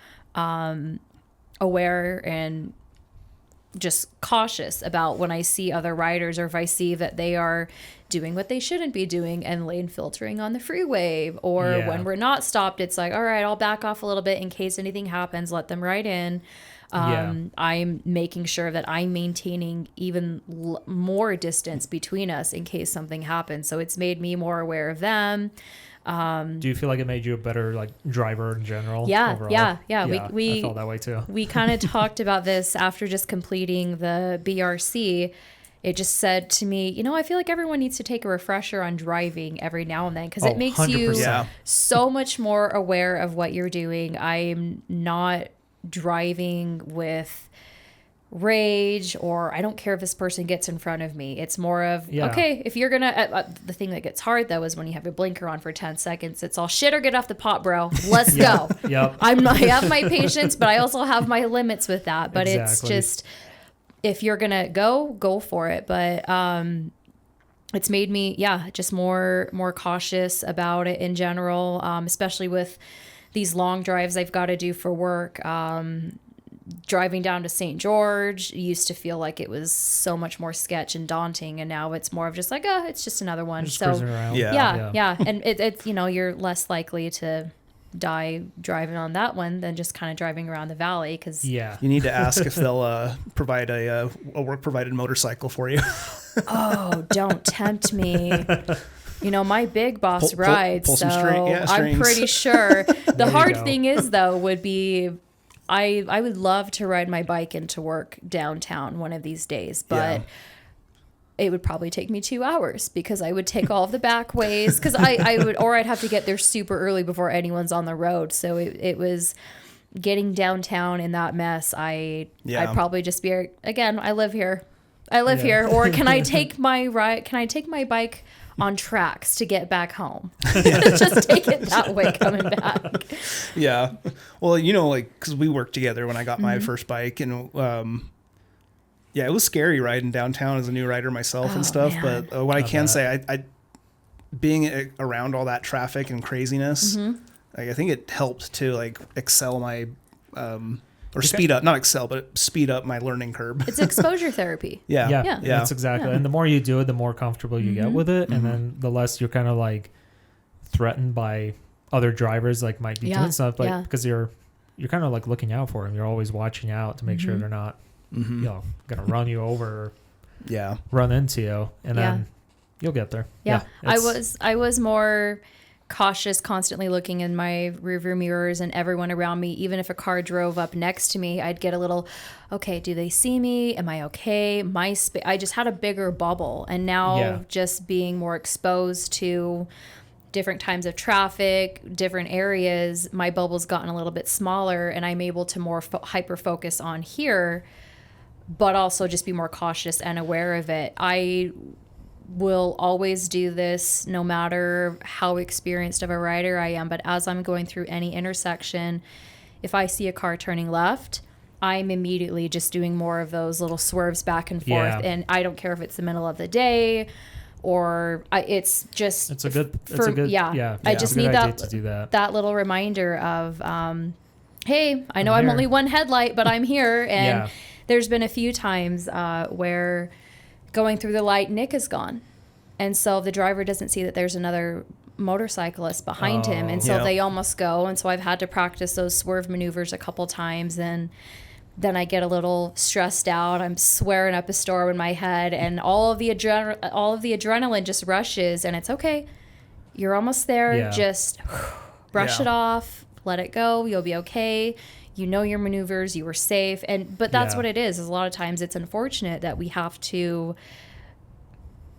aware and just cautious about when I see other riders, or if I see that they are doing what they shouldn't be doing and lane filtering on the freeway, or when we're not stopped, it's all right, I'll back off a little bit in case anything happens, let them ride in. I'm making sure that I'm maintaining even more distance between us in case something happens. So it's made me more aware of them. Do you feel like it made you a better driver in general? Overall? Yeah. We I felt that way too. We kind of talked about this after just completing the BRC. It just said to me, I feel like everyone needs to take a refresher on driving every now and then, because it makes 100%. you so much more aware of what you're doing. I'm not driving with rage, or I don't care if this person gets in front of me. It's more of, okay, if you're gonna the thing that gets hard though is when you have your blinker on for 10 seconds. It's all shit or get off the pot, bro. Let's go. Yep. I have my patience, but I also have my limits with that. But It's just, if you're gonna go for it. But it's made me just more cautious about it in general, especially with these long drives I've got to do for work. Driving down to St. George used to feel like it was so much more sketch and daunting, and now it's more of just it's just another one. Just cruising around. And it's you're less likely to die driving on that one than just kind of driving around the valley, because you need to ask if they'll provide a work provided motorcycle for you. Oh, don't tempt me. My big boss rides, so I'm pretty sure. The hard thing is, though, would be I would love to ride my bike into work downtown one of these days, but it would probably take me 2 hours, because I would take all of the back ways, because I'd have to get there super early before anyone's on the road. So it was getting downtown in that mess. I'd probably just be, again, I live here, or can I take my bike on tracks to get back home? Just take it that way coming back. Yeah. Well, because we worked together when I got my first bike, and it was scary riding downtown as a new rider myself and stuff. Man. But what I can say, I being around all that traffic and craziness, I think it helped to excel my speed up, not excel, but speed up my learning curve. It's exposure therapy. Yeah. That's exactly. And the more you do it, the more comfortable you get with it. And then the less you're kind of threatened by other drivers might be doing stuff, but because you're kind of looking out for them. You're always watching out to make sure they're not, going to run you over or run into you. And then you'll get there. Yeah. I was more cautious, constantly looking in my rearview mirrors and everyone around me. Even if a car drove up next to me, I'd get a little, okay, do they see me? Am I okay? I just had a bigger bubble, and now just being more exposed to different times of traffic, different areas, my bubble's gotten a little bit smaller, and I'm able to more hyper focus on here, but also just be more cautious and aware of it. I will always do this no matter how experienced of a rider I am, but as I'm going through any intersection, if I see a car turning left, I'm immediately just doing more of those little swerves back and forth, and I don't care if it's the middle of the day or it's a good I just need that little reminder of hey, I know I'm only one headlight, but I'm here. And there's been a few times where going through the light, Nick is gone. And so the driver doesn't see that there's another motorcyclists behind him, and so they almost go, and so I've had to practice those swerve maneuvers a couple times, and then I get a little stressed out. I'm swearing up a storm in my head, and all of the adrenaline just rushes, and it's okay. You're almost there. Yeah. Just brush it off, let it go. You'll be okay. You know your maneuvers. You were safe, but that's what it is. A lot of times it's unfortunate that we have to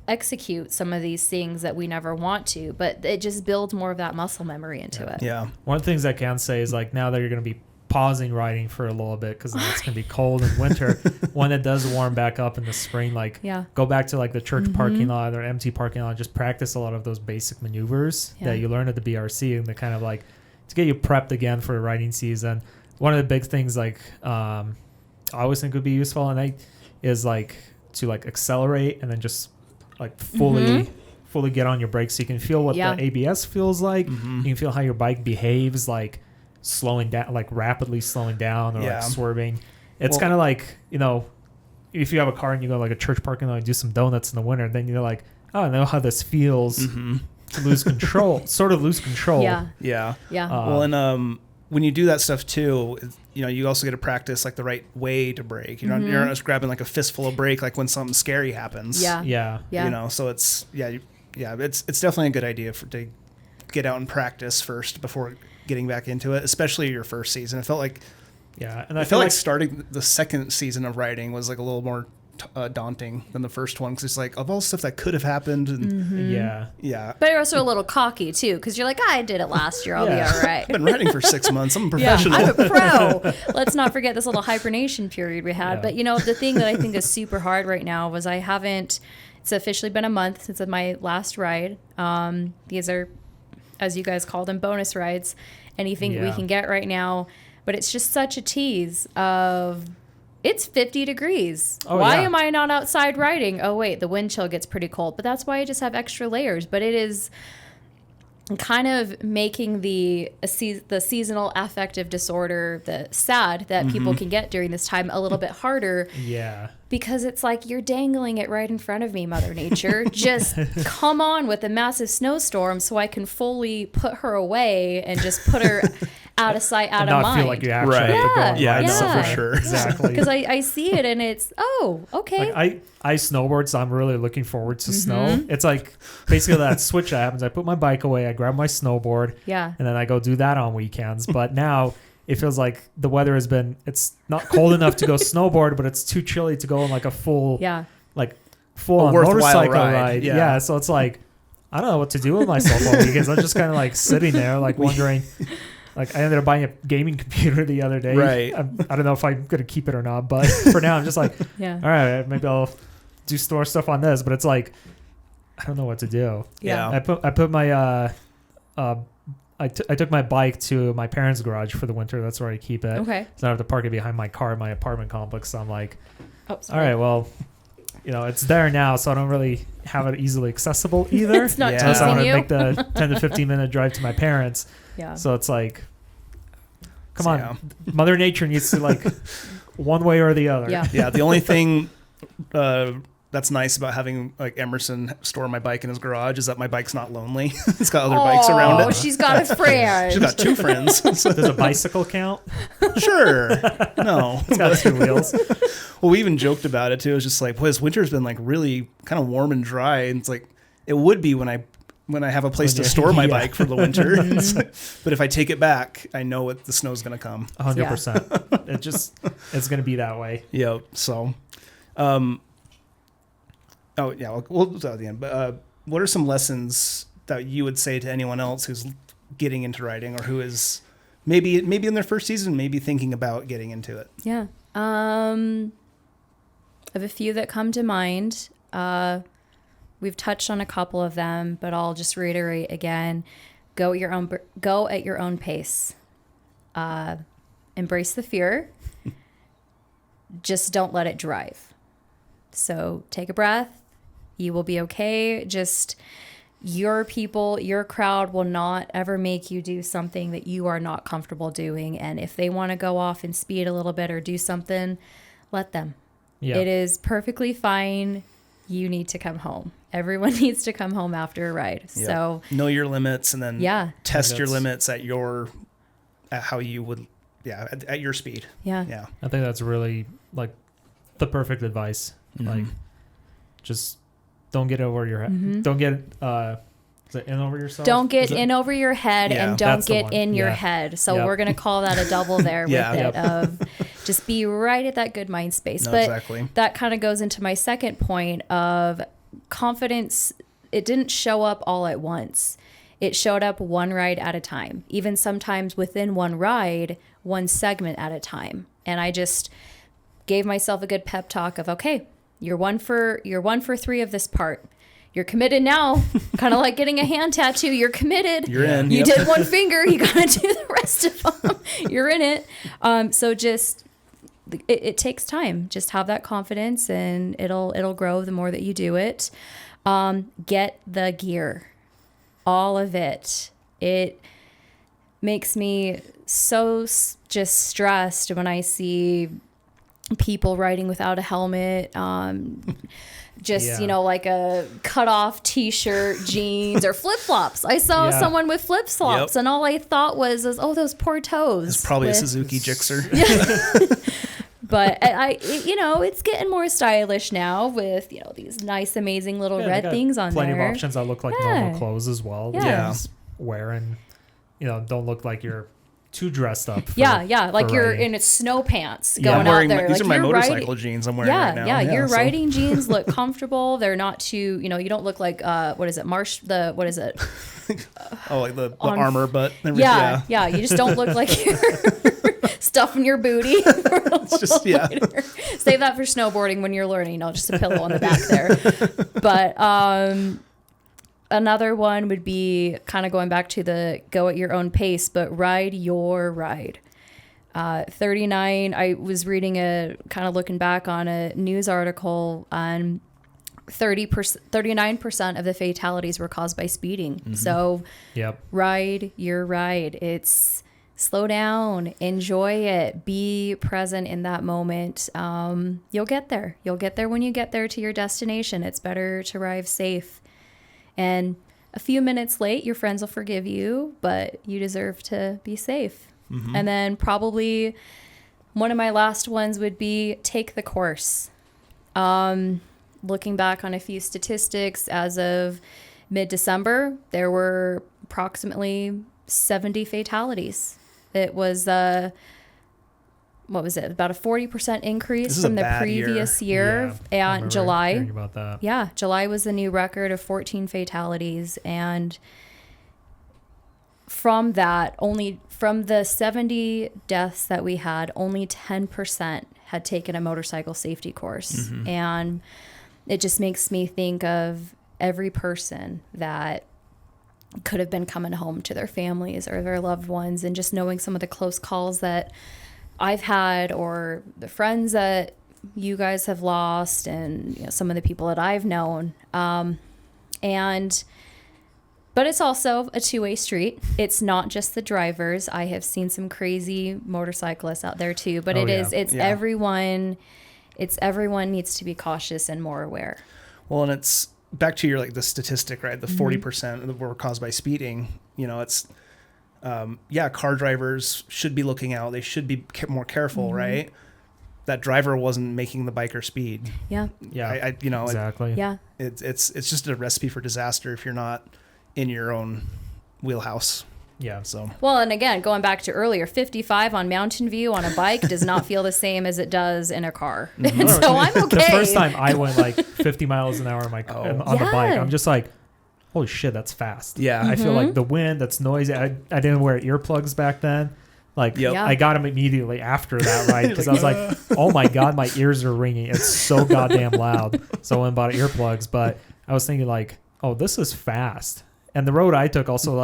execute some of these things that we never want to, but it just builds more of that muscle memory into it. Yeah. One of the things I can say is like now that you're going to be pausing riding for a little bit because it's going to be cold in winter, when it does warm back up in the spring, like go back to like the church parking lot or empty parking lot, just practice a lot of those basic maneuvers that you learn at the BRC, and to kind of like to get you prepped again for the riding season. One of the big things like I always think would be useful is like to like accelerate and then just like fully get on your brakes so you can feel what the ABS feels like. You can feel how your bike behaves, like slowing down, like rapidly slowing down or like swerving. It's kind of like, you know, if you have a car and you go like a church parking lot and do some donuts in the winter, then you're like, oh, I know how this feels to lose control, sort of lose control. Yeah. Well, and when you do that stuff too, you know, you also get to practice like the right way to brake. You're not just grabbing like a fistful of brake like when something scary happens. Yeah. You know, so it's it's definitely a good idea to get out and practice first before getting back into it, especially your first season. It felt like and I feel like starting the second season of riding was like a little more daunting than the first one, because it's like of all stuff that could have happened. And but you're also a little cocky too, because you're like, I did it last year, I'll be all right. I've been riding for 6 months. I'm a professional. I'm a pro. Let's not forget this little hibernation period we had. But you know, the thing that I think is super hard right now was it's officially been a month since my last ride. These are, as you guys call them, bonus rides, anything we can get right now. But it's just such a tease of, it's 50 degrees. Why am I not outside riding? Oh, wait, the wind chill gets pretty cold. But that's why I just have extra layers. But it is kind of making the seasonal affective disorder, the SAD that people can get during this time, a little bit harder. Because it's like, you're dangling it right in front of me, Mother Nature. Just come on with a massive snowstorm so I can fully put her away and just put her out of sight, out of mind. Not feel like you actually have to go. No, for sure. Exactly. Because I see it and it's, okay. Like I snowboard, so I'm really looking forward to snow. It's like basically that switch that happens. I put my bike away, I grab my snowboard, and then I go do that on weekends. But now it feels like the weather it's not cold enough to go snowboard, but it's too chilly to go on like a full on motorcycle ride. Yeah, so it's like, I don't know what to do with myself on weekends. I'm just kind of like sitting there, like wondering. Like I ended up buying a gaming computer the other day. Right. I don't know if I'm going to keep it or not, but for now I'm just like, all right, maybe I'll do store stuff on this. But it's like, I don't know what to do. I put my I took my bike to my parents' garage for the winter. That's where I keep it. Okay. So I have to park it behind my car in my apartment complex. So I'm like, all right, well, you know, it's there now, so I don't really have it easily accessible either. It's not Unless I want to you. make the 10 to 15 minute drive to my parents. So it's like, come on, Mother Nature needs to like one way or the other. The only thing that's nice about having like Emerson store my bike in his garage is that my bike's not lonely. It's got other bikes around it. Oh, she's got a friend. She's got 2 friends. Does a bicycle count? Sure. No. It's got 2 wheels. Well, we even joked about it too. It was just like, boy, this winter's been like really kind of warm and dry. And it's like, it would be when I have a place to store my bike for the winter. But if I take it back, I know the snow's going to come. 100%. It's going to be that way. Yep. So, we'll do that at the end. But what are some lessons that you would say to anyone else who's getting into riding, or who is maybe in their first season, maybe thinking about getting into it? I have a few that come to mind. We've touched on a couple of them, but I'll just reiterate again. Go at your own pace. Embrace the fear. Just don't let it drive. So take a breath. You will be okay. Just your people, your crowd will not ever make you do something that you are not comfortable doing. And if they want to go off and speed a little bit or do something, let them. It is perfectly fine. You need to come home. Everyone needs to come home after a ride. Yep. So know your limits, and then test your limits at how you would, at your speed. Yeah. I think that's really like the perfect advice. Like, just don't get over your head. Don't get is it in over yourself? Don't get in over your head, and don't get in your Yeah. head. So we're going to call that a double there with it of just be right at that good mind space. No, but exactly. that kind of goes into my second point of confidence. It didn't show up all at once. It showed up one ride at a time, even sometimes within one ride, one segment at a time. And I just gave myself a good pep talk of, okay, you're one for 3 of this part. You're committed now, kind of like getting a hand tattoo. You're committed. You're in. You did one finger. You got to do the rest of them. You're in it. So just, it takes time. Just have that confidence, and it'll grow the more that you do it. Get the gear, all of it. It makes me so just stressed when I see people riding without a helmet. Like a cut off t-shirt, jeans, or flip-flops. I saw someone with flip-flops, and all I thought was, oh, those poor toes. It's probably a Suzuki Gixxer. But it's getting more stylish now with, these nice, amazing little red things on plenty there. Plenty of options that look like normal clothes as well. Yeah. Just wearing, don't look like you're too dressed up. Like you're riding. in a snow pants I'm going wearing out there. These like are my you're motorcycle jeans I'm wearing right now. Your riding jeans look comfortable. They're not too, you don't look like, what is it? Like the armor, but you just don't look like you're stuffing your booty. It's just, later. Save that for snowboarding when you're learning, just a pillow on the back there. But, another one would be kind of going back to the go at your own pace, but ride your ride. 39, I was reading looking back on a news article on 39% of the fatalities were caused by speeding. So ride your ride. It's slow down, enjoy it, be present in that moment. You'll get there. You'll get there when you get there to your destination. It's better to arrive safe. And a few minutes late, your friends will forgive you, but you deserve to be safe. And then probably one of my last ones would be take the course. Looking back on a few statistics, as of mid-December, there were approximately 70 fatalities. It was what was it? About a 40% increase from the previous year. And July. Hearing about that. Yeah, July was the new record of 14 fatalities. And from that, from the 70 deaths that we had, only 10% had taken a motorcycle safety course. And it just makes me think of every person that could have been coming home to their families or their loved ones, and just knowing some of the close calls that I've had, or the friends that you guys have lost, and some of the people that I've known. But it's also a two-way street. It's not just the drivers. I have seen some crazy motorcyclists out there too, but everyone needs to be cautious and more aware. Well, and it's back to your, the statistic, right? The 40% that were caused by speeding, it's, car drivers should be looking out. They should be more careful, right? That driver wasn't making the biker speed. Yeah. Exactly. It's just a recipe for disaster if you're not in your own wheelhouse. Yeah. So. Well, and again, going back to earlier, 55 on Mountain View on a bike does not feel the same as it does in a car. So I'm okay. The first time I went 50 miles an hour on the bike, I'm just like, holy shit, that's fast. Yeah. I feel like the wind, that's noisy. I didn't wear earplugs back then. I got them immediately after that, right? Because I was like, oh my God, my ears are ringing. It's so goddamn loud. So I went and bought earplugs. But I was thinking oh, this is fast. And the road I took also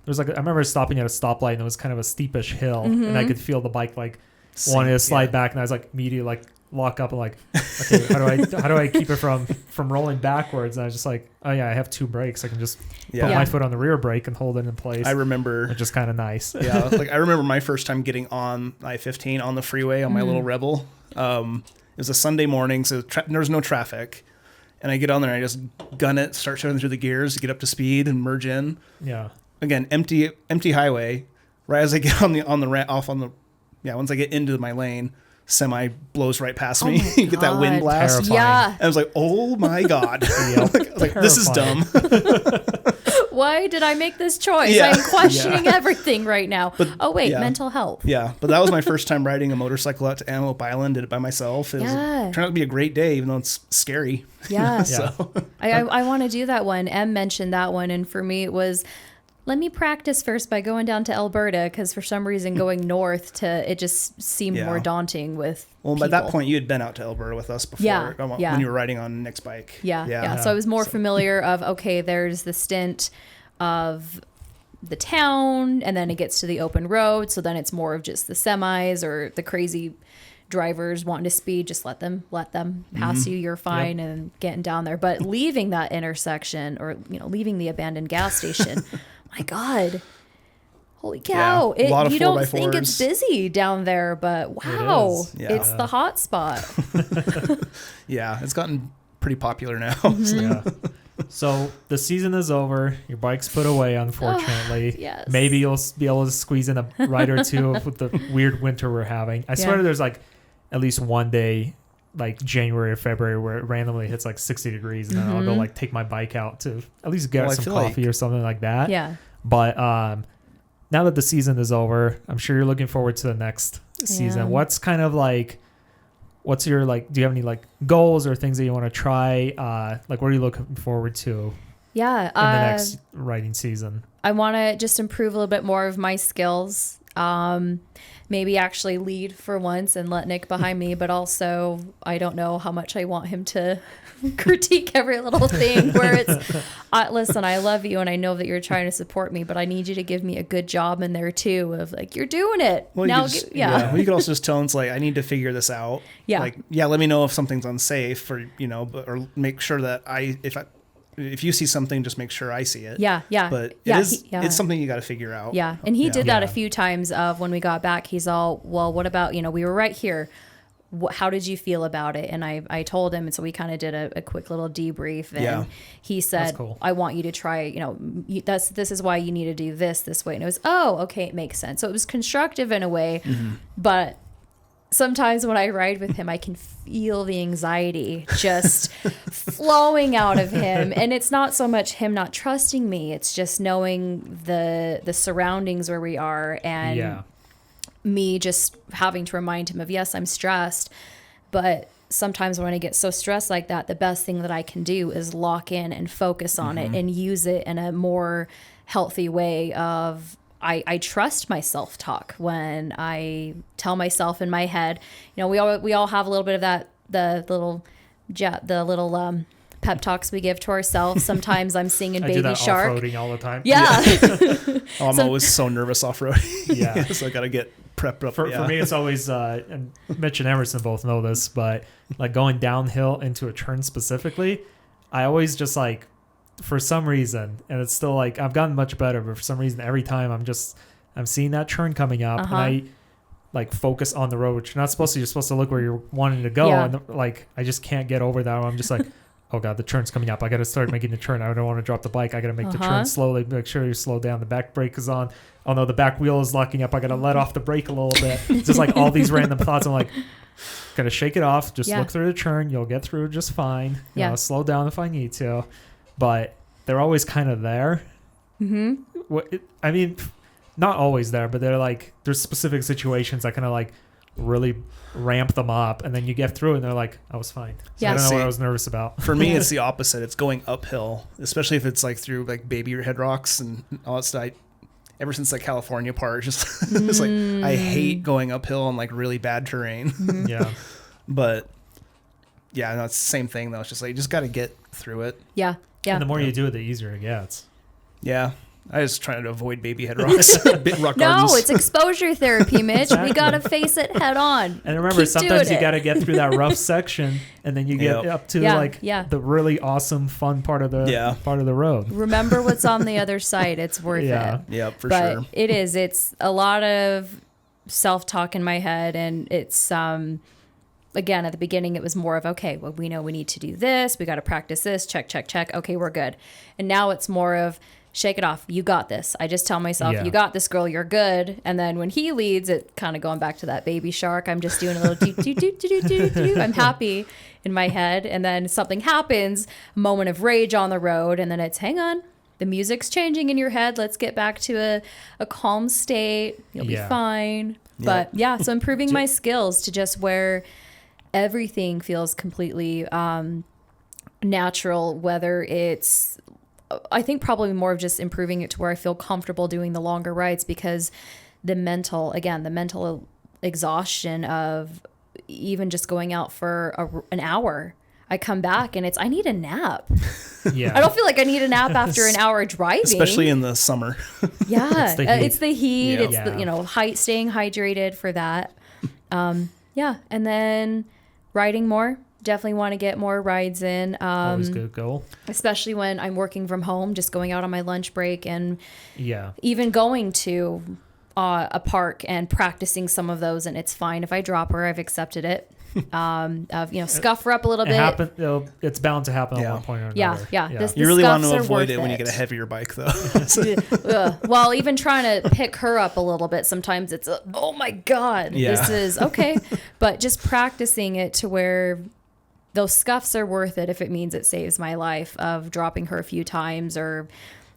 there's I remember stopping at a stoplight, and it was kind of a steepish hill, and I could feel the bike wanting to slide back, and I was immediately lock up and okay, how do I keep it from rolling backwards? And I was just oh yeah, I have 2 brakes. I can just put my foot on the rear brake and hold it in place. I remember, which is kind of nice. Yeah, I remember my first time getting on I-15 on the freeway on my little Rebel. It was a Sunday morning, so there was no traffic. and I get on there and I just gun it, start showing through the gears, get up to speed and merge in. Yeah. Again, empty highway. Right as I get once I get into my lane, semi blows right past me. You get that wind blast. Terrifying. Yeah. And I was like, oh my God. I was like, this is dumb. Why did I make this choice? Yeah. I'm questioning everything right now. Yeah. Mental health. Yeah, but that was my first time riding a motorcycle out to Antelope Island. Did it by myself. It turned out to be a great day, even though it's scary. Yeah. So. I want to do that one. Em mentioned that one. And for me, it was, let me practice first by going down to Alberta, because for some reason going north it just seemed more daunting with by that point, you had been out to Alberta with us before when you were riding on Nick's bike. Yeah. So I was more familiar of, okay, there's the stint of the town, and then it gets to the open road. So then it's more of just the semis or the crazy drivers wanting to speed. Just let them pass you. You're fine. And getting down there. But leaving that intersection, or leaving the abandoned gas station, my God. Holy cow. A lot of you don't think it's busy down there, but wow, it's the hot spot. Yeah, it's gotten pretty popular now. So the season is over. Your bike's put away, unfortunately. Yes. Maybe you'll be able to squeeze in a ride or two with the weird winter we're having. I swear there's like at least one day, like January or February, where it randomly hits like 60 degrees, and then I'll go like take my bike out to at least get some coffee or something like that. Yeah. But now that the season is over, I'm sure you're looking forward to the next season. What's kind of like, what's your, like, do you have any like goals or things that you want to try? Like, what are you looking forward to in the next riding season? I want to just improve a little bit more of my skills. Maybe actually lead for once and let Nick behind me, but also I don't know how much I want him to critique every little thing where it's, listen, I love you and I know that you're trying to support me, but I need you to give me a good job in there too, of like, you're doing it. Well, now, well, you could also just tell him, like, I need to figure this out. Yeah. Like, let me know if something's unsafe, or, or make sure that if you see something, just make sure I see it. Yeah. But it's something you got to figure out. Yeah. And he did that a few times of when we got back. He's all, well, what about, we were right here. How did you feel about it? And I told him. And so we kind of did a quick little debrief. And he said, cool. I want you to try, this is why you need to do this way. And it was, oh, okay, it makes sense. So it was constructive in a way. But sometimes when I ride with him, I can feel the anxiety just flowing out of him. And it's not so much him not trusting me. It's just knowing the surroundings where we are, and me just having to remind him of, yes, I'm stressed. But sometimes when I get so stressed like that, the best thing that I can do is lock in and focus on it and use it in a more healthy way of, I trust my self-talk when I tell myself in my head, we all have a little bit of that, the little pep talks we give to ourselves. Sometimes I'm singing Baby Shark. I do that off-roading all the time. Yeah. I'm always so nervous off-roading. So I got to get prepped up. For me, it's always, and Mitch and Emerson both know this, but like going downhill into a turn specifically, I always just like, for some reason, and it's still like I've gotten much better, but for some reason every time I'm seeing that turn coming up, and I like focus on the road, which you're not supposed to. You're supposed to look where you're wanting to go, and like I just can't get over that. I'm just like, oh God, the turn's coming up. I got to start making the turn. I don't want to drop the bike. I got to make the turn slowly. Make sure you slow down. The back brake is on. Oh no, the back wheel is locking up. I got to let off the brake a little bit. Just like all these random thoughts. I'm like, gotta shake it off. Just look through the turn. You'll get through just fine. You know, slow down if I need to. But they're always kind of there. I mean, not always there, but they're like, there's specific situations that kind of like really ramp them up, and then you get through it and they're like, I was fine. So I don't know what I was nervous about. For me, it's the opposite. It's going uphill, especially if it's like through like baby head rocks and all that stuff. Ever since the California part, just it's like I hate going uphill on like really bad terrain. But no, it's the same thing though. It's just like you just got to get through it. Yeah. And the more you do it, the easier it gets. Yeah. I was trying to avoid baby head rocks. Rock no, gardens. it's exposure therapy, Mitch. Exactly. We got to face it head on. And remember, sometimes you got to get through that rough section, and then you get up to the really awesome, fun part of the road. Remember what's on the other side. It's worth it. Yeah, for sure. It is. It's a lot of self-talk in my head, and it's again, at the beginning, it was more of, okay, well, we know we need to do this. We got to practice this. Check, check, check. Okay, we're good. And now it's more of, shake it off. You got this. I just tell myself, you got this, girl. You're good. And then when he leads, it kind of going back to that baby shark. I'm just doing a little do. I'm happy in my head. And then something happens, a moment of rage on the road. And then it's, hang on. The music's changing in your head. Let's get back to a calm state. You'll be fine. But so improving my skills to just where everything feels completely natural, whether it's, I think probably more of just improving it to where I feel comfortable doing the longer rides, because the mental exhaustion of even just going out for an hour. I come back and I need a nap. Yeah. I don't feel like I need a nap after an hour driving. Especially in the summer. Yeah. It's the heat. It's the, staying hydrated for that. And then riding more. Definitely want to get more rides in. Always good goal. Especially when I'm working from home, just going out on my lunch break and even going to a park and practicing some of those. And it's fine if I drop her. I've accepted it. Scuff her up a little bit. It's bound to happen at one point or another. Yeah. You really want to avoid it when you get a heavier bike, though. Well, even trying to pick her up a little bit, sometimes it's, oh my God, this is okay. But just practicing it to where those scuffs are worth it if it means it saves my life of dropping her a few times or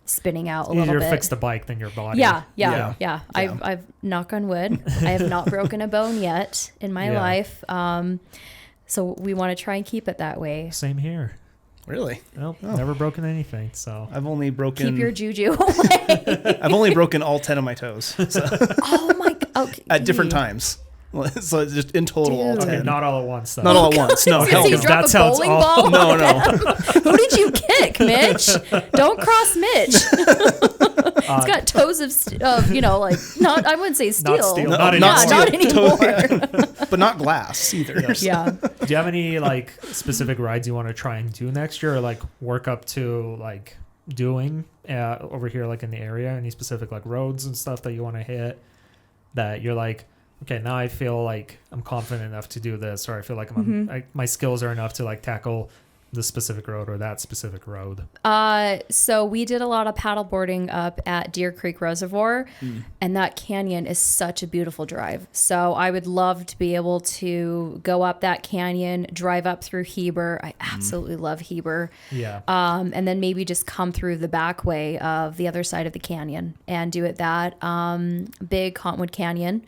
spinning out a little bit. Easier to fix the bike than your body. Yeah. I've knock on wood. I have not broken a bone yet in my life. So we want to try and keep it that way. Same here. Really? Nope. Never broken anything. So I've only broken. Keep your juju away. I've only broken all 10 of my toes. So. Oh my God. Okay. At different times. So it's just in total all 10. Okay, not all at once, though. Not all at once. No, hell no. That sounds awful. No. Who did you kick, Mitch? Don't cross Mitch. It's got toes of not, I wouldn't say steel. Not steel. Not anymore. But not glass either. Yeah. Do you have any specific rides you want to try and do next year, or work up to doing over here in the area? Any specific roads and stuff that you want to hit that you're okay, now I feel like I'm confident enough to do this, or I feel like my skills are enough to tackle this specific road or that specific road? So we did a lot of paddleboarding up at Deer Creek Reservoir, and that canyon is such a beautiful drive. So I would love to be able to go up that canyon, drive up through Heber. I absolutely love Heber. Yeah. And then maybe just come through the back way of the other side of the canyon and do it that. Big Cottonwood Canyon.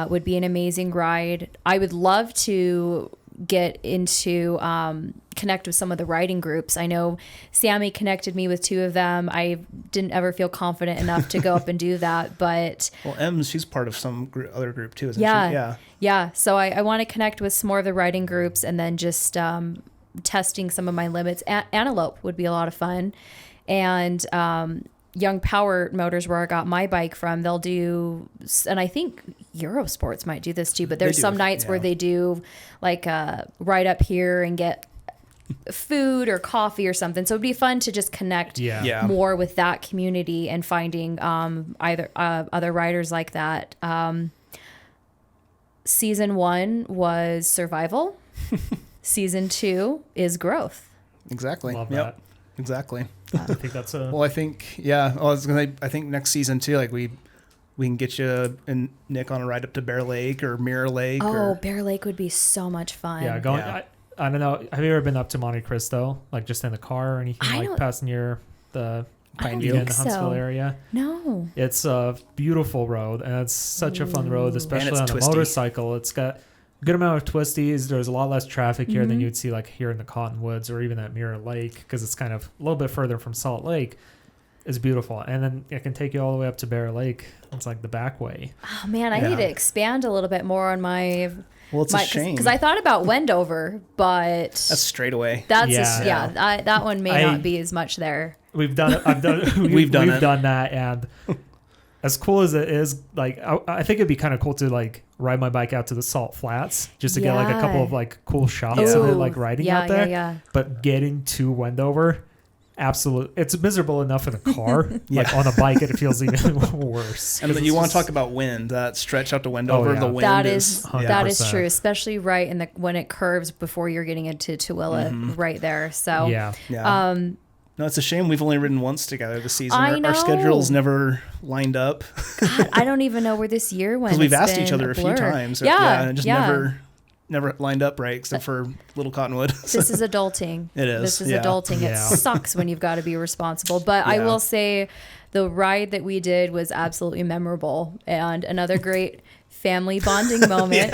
Would be an amazing ride. I would love to get into connect with some of the riding groups. I know Sammy connected me with 2 of them. I didn't ever feel confident enough to go up and do that, but she's part of some other group too, isn't she? Yeah. So I want to connect with some more of the riding groups, and then just testing some of my limits. Antelope would be a lot of fun, and Young Power Motors, where I got my bike from, they'll do, and I think Eurosports might do this too, but there's some nights where they do ride up here and get food or coffee or something. So it'd be fun to just connect more with that community and finding either other riders like that. Season 1 was survival. Season 2 is growth. Exactly. Love that. Exactly. I think that's a. Well, I think I think next season too, we can get you and Nick on a ride up to Bear Lake or Mirror Lake. Bear Lake would be so much fun. Yeah, going. Yeah. I don't know. Have you ever been up to Monte Cristo, just in the car or anything, passing near the Pine Huntsville area? No. It's a beautiful road, and it's such a fun road, especially on a motorcycle. It's got a good amount of twisties. There's a lot less traffic here than you'd see here in the Cottonwoods or even at Mirror Lake, because it's kind of a little bit further from Salt Lake. It's beautiful, and then it can take you all the way up to Bear Lake. It's the back way. Oh man, I need to expand a little bit more on my. Well, it's a shame because I thought about Wendover, but that's straight away. That's that one may not be as much there. We've done it. We've done that, and as cool as it is, I think it'd be kind of cool to ride my bike out to the Salt Flats just to get a couple of cool shots of it riding out there. Yeah. But getting to Wendover it's miserable enough in a car. Like on a bike, it feels even worse. And then you want to talk about wind, that stretch out the window the wind. That is true, especially right in when it curves before you're getting into Tooele right there. So no, it's a shame we've only ridden once together this season. Our schedules never lined up. God, I don't even know where this year went. Because we've asked each other a few times. And it just never lined up right, except for Little Cottonwood. This is adulting. It is. This is adulting. It sucks when you've got to be responsible. But I will say the ride that we did was absolutely memorable and another great family bonding moment.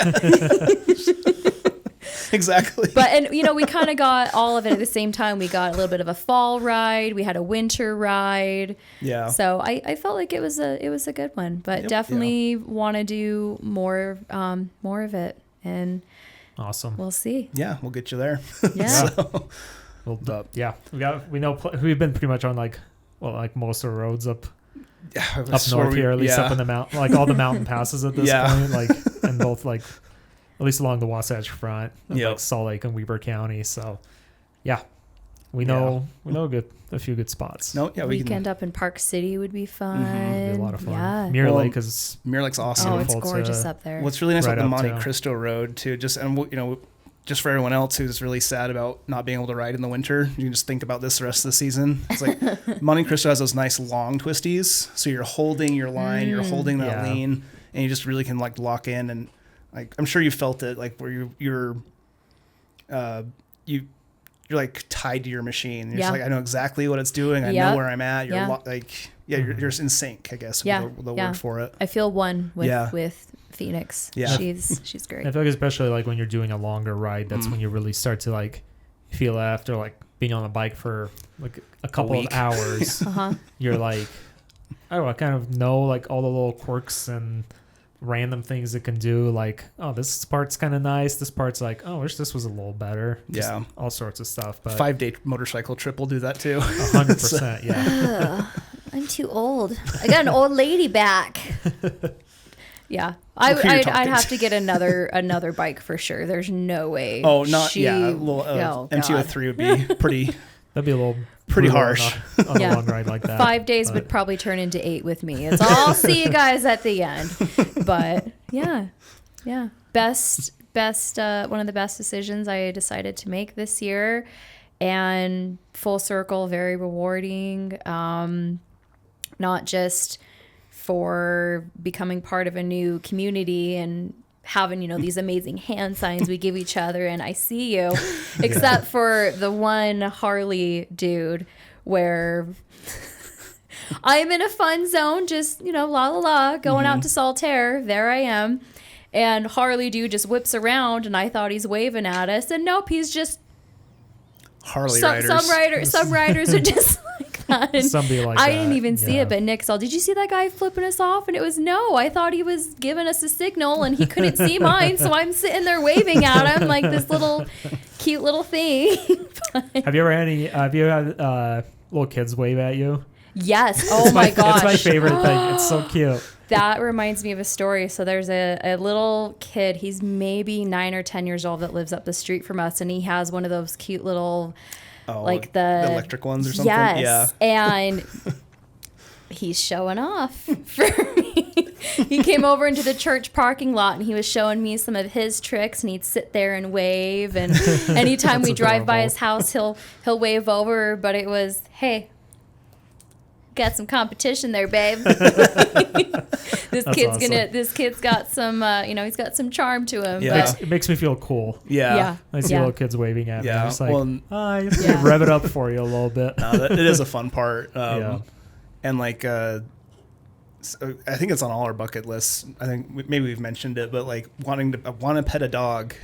Exactly. But, we kind of got all of it at the same time. We got a little bit of a fall ride. We had a winter ride. Yeah. So I felt like it was a good one, but definitely want to do more of it. And awesome. We'll see. Yeah, we'll get you there. Yeah. We've been pretty much on like most of the roads up north here, at least up in the mountain, like all the mountain passes at this point, like, and both like at least along the Wasatch Front, like Salt Lake and Weber County. So, we know a few good spots. Weekend up in Park City would be fun. It'd be a lot of fun. Yeah. Mirror Lake is Mirror Lake's awesome. Oh, it's gorgeous up there. What's really nice about the Monte Cristo Road too, just for everyone else who's really sad about not being able to ride in the winter, you can just think about this the rest of the season. It's like Monte Cristo has those nice long twisties, so you're holding your line, you're holding that lean, and you just really can like lock in. And like I'm sure you felt it, like where you're like tied to your machine. You're just like, I know exactly what it's doing. I know where I'm at. You're you're in sync, I guess. The word for it. I feel one with Phoenix. Yeah. She's great. I feel like especially like when you're doing a longer ride, that's when you really start to like feel it after like being on a bike for like a couple of hours. You're like, I don't know, I kind of know like all the little quirks and random things it can do, like, oh, this part's kind of nice, this part's like, oh, I wish this was a little better. Just all sorts of stuff. But 5-day motorcycle trip will do that too. 100%. I'm too old. I got an old lady back. I'd have to get another bike for sure. There's no way. Oh, not a little MT-03 would be pretty. That'd be a little pretty harsh on a long ride like that. 5 days would probably turn into 8 with me. It's all, I'll see you guys at the end. But best one of the best decisions I decided to make this year, and full circle, very rewarding. Not just for becoming part of a new community and having, these amazing hand signs we give each other and I see you, except for the one Harley dude where I'm in a fun zone, just, going out to Saltaire. There I am. And Harley dude just whips around and I thought he's waving at us. And nope, he's just Harley riders. Some riders are just like that. And somebody like I that. didn't even see it, but Nick saw, did you see that guy flipping us off? And it was no. I thought he was giving us a signal and he couldn't see mine. So I'm sitting there waving at him like this little cute little thing. Have you had little kids wave at you? Yes. Oh my gosh. It's my favorite thing. It's so cute. That reminds me of a story. So there's a little kid, he's maybe 9 or 10 years old, that lives up the street from us, and he has one of those cute little, like the electric ones or something. Yes. Yeah. And he's showing off for me. He came over into the church parking lot and he was showing me some of his tricks, and he'd sit there and wave. And anytime we drive by his house, he'll wave over. But it was, hey, got some competition there, babe. This kid's got some, he's got some charm to him. Yeah. It makes me feel cool. Yeah. I see little kids waving at me. I'm just like, rev it up for you a little bit. It is a fun part. And like, so I think it's on all our bucket lists. I think maybe we've mentioned it, but like want to pet a dog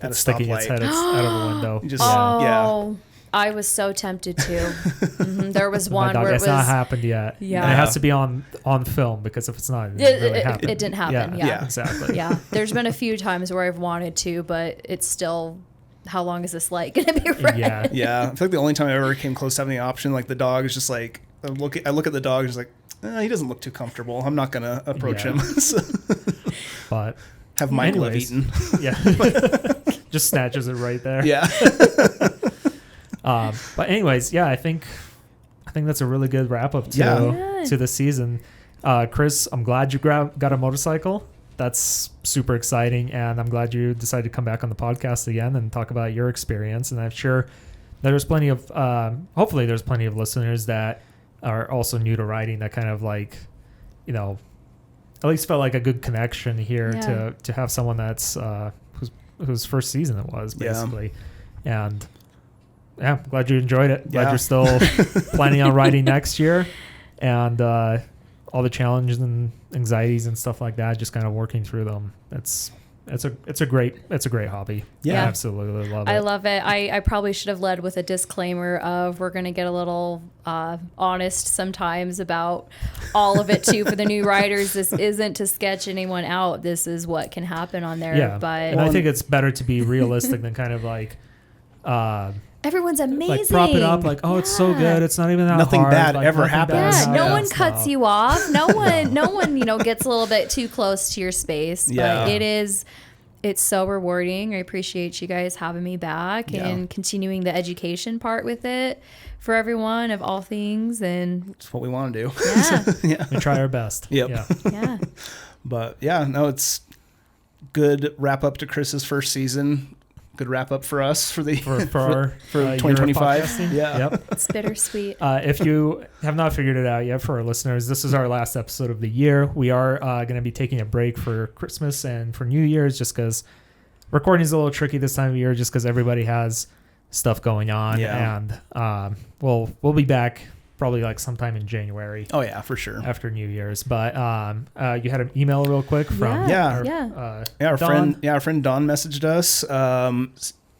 at a sticking its stoplight. head out of the window. Just, I was so tempted to. There was one where it was not happened yet. Yeah, and it has to be on film, because if it's not, it didn't happen. Yeah, exactly. Yeah, there's been a few times where I've wanted to, but it's still. How long is this light gonna be running? Yeah. I feel like the only time I ever came close to having the option, like the dog is just like I look at the dog, just like he doesn't look too comfortable. I'm not gonna approach him. But have Michael have eaten. Yeah, just snatches it right there. Yeah. But anyways, I think I think that's a really good wrap up Yeah. to the season. Cris, I'm glad you got a motorcycle. That's super exciting, and I'm glad you decided to come back on the podcast again and talk about your experience. And I'm sure there's plenty of, hopefully there's plenty of listeners that are also new to riding that kind of like, you know, at least felt like a good connection here to have someone that's whose first season it was basically. And yeah, I'm glad you enjoyed it. Glad you're still planning on riding next year, and all the challenges and anxieties and stuff like that, just kind of working through them. It's a great hobby. Yeah. I absolutely love it. I love it. I probably should have led with a disclaimer of we're going to get a little honest sometimes about all of it too for the new riders. This isn't to sketch anyone out. This is what can happen on there. Yeah. But And I think it's better to be realistic than kind of like everyone's amazing. like prop it up like, oh, it's so good. It's not even that Nothing hard. bad Like, ever nothing happens. bad Yeah, no happens. one cuts you off. No one, gets a little bit too close to your space. Yeah. But it's so rewarding. I appreciate you guys having me back and continuing the education part with it for everyone of all things. And It's what we want to do. yeah, We try our best. Yep. Yeah. yeah. But yeah, no, it's good wrap up to Chris's first season. Good wrap up for us for our for year of 2025. podcasting. Yeah. Yep. It's bittersweet. If you have not figured it out yet, for our listeners, this is our last episode of the year. We are going to be taking a break for Christmas and for New Year's, just because recording is a little tricky this time of year, just because everybody has stuff going on. Yeah. And we'll be back probably like sometime in January. Oh yeah, for sure. After New Year's. But you had an email real quick from Our friend Don messaged us.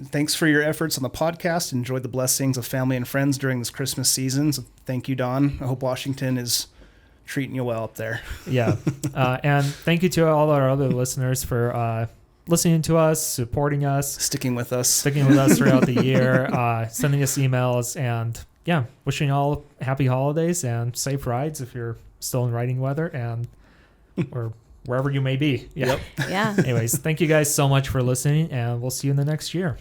Thanks for your efforts on the podcast. Enjoyed the blessings of family and friends during this Christmas season. So thank you, Don. I hope Washington is treating you well up there. Yeah. And thank you to all our other listeners for listening to us, supporting us, Sticking with us. throughout the year, sending us emails, and wishing you all happy holidays and safe rides if you're still in riding weather and or wherever you may be. Yeah. Yep. Yeah. Anyways, thank you guys so much for listening, and we'll see you in the next year.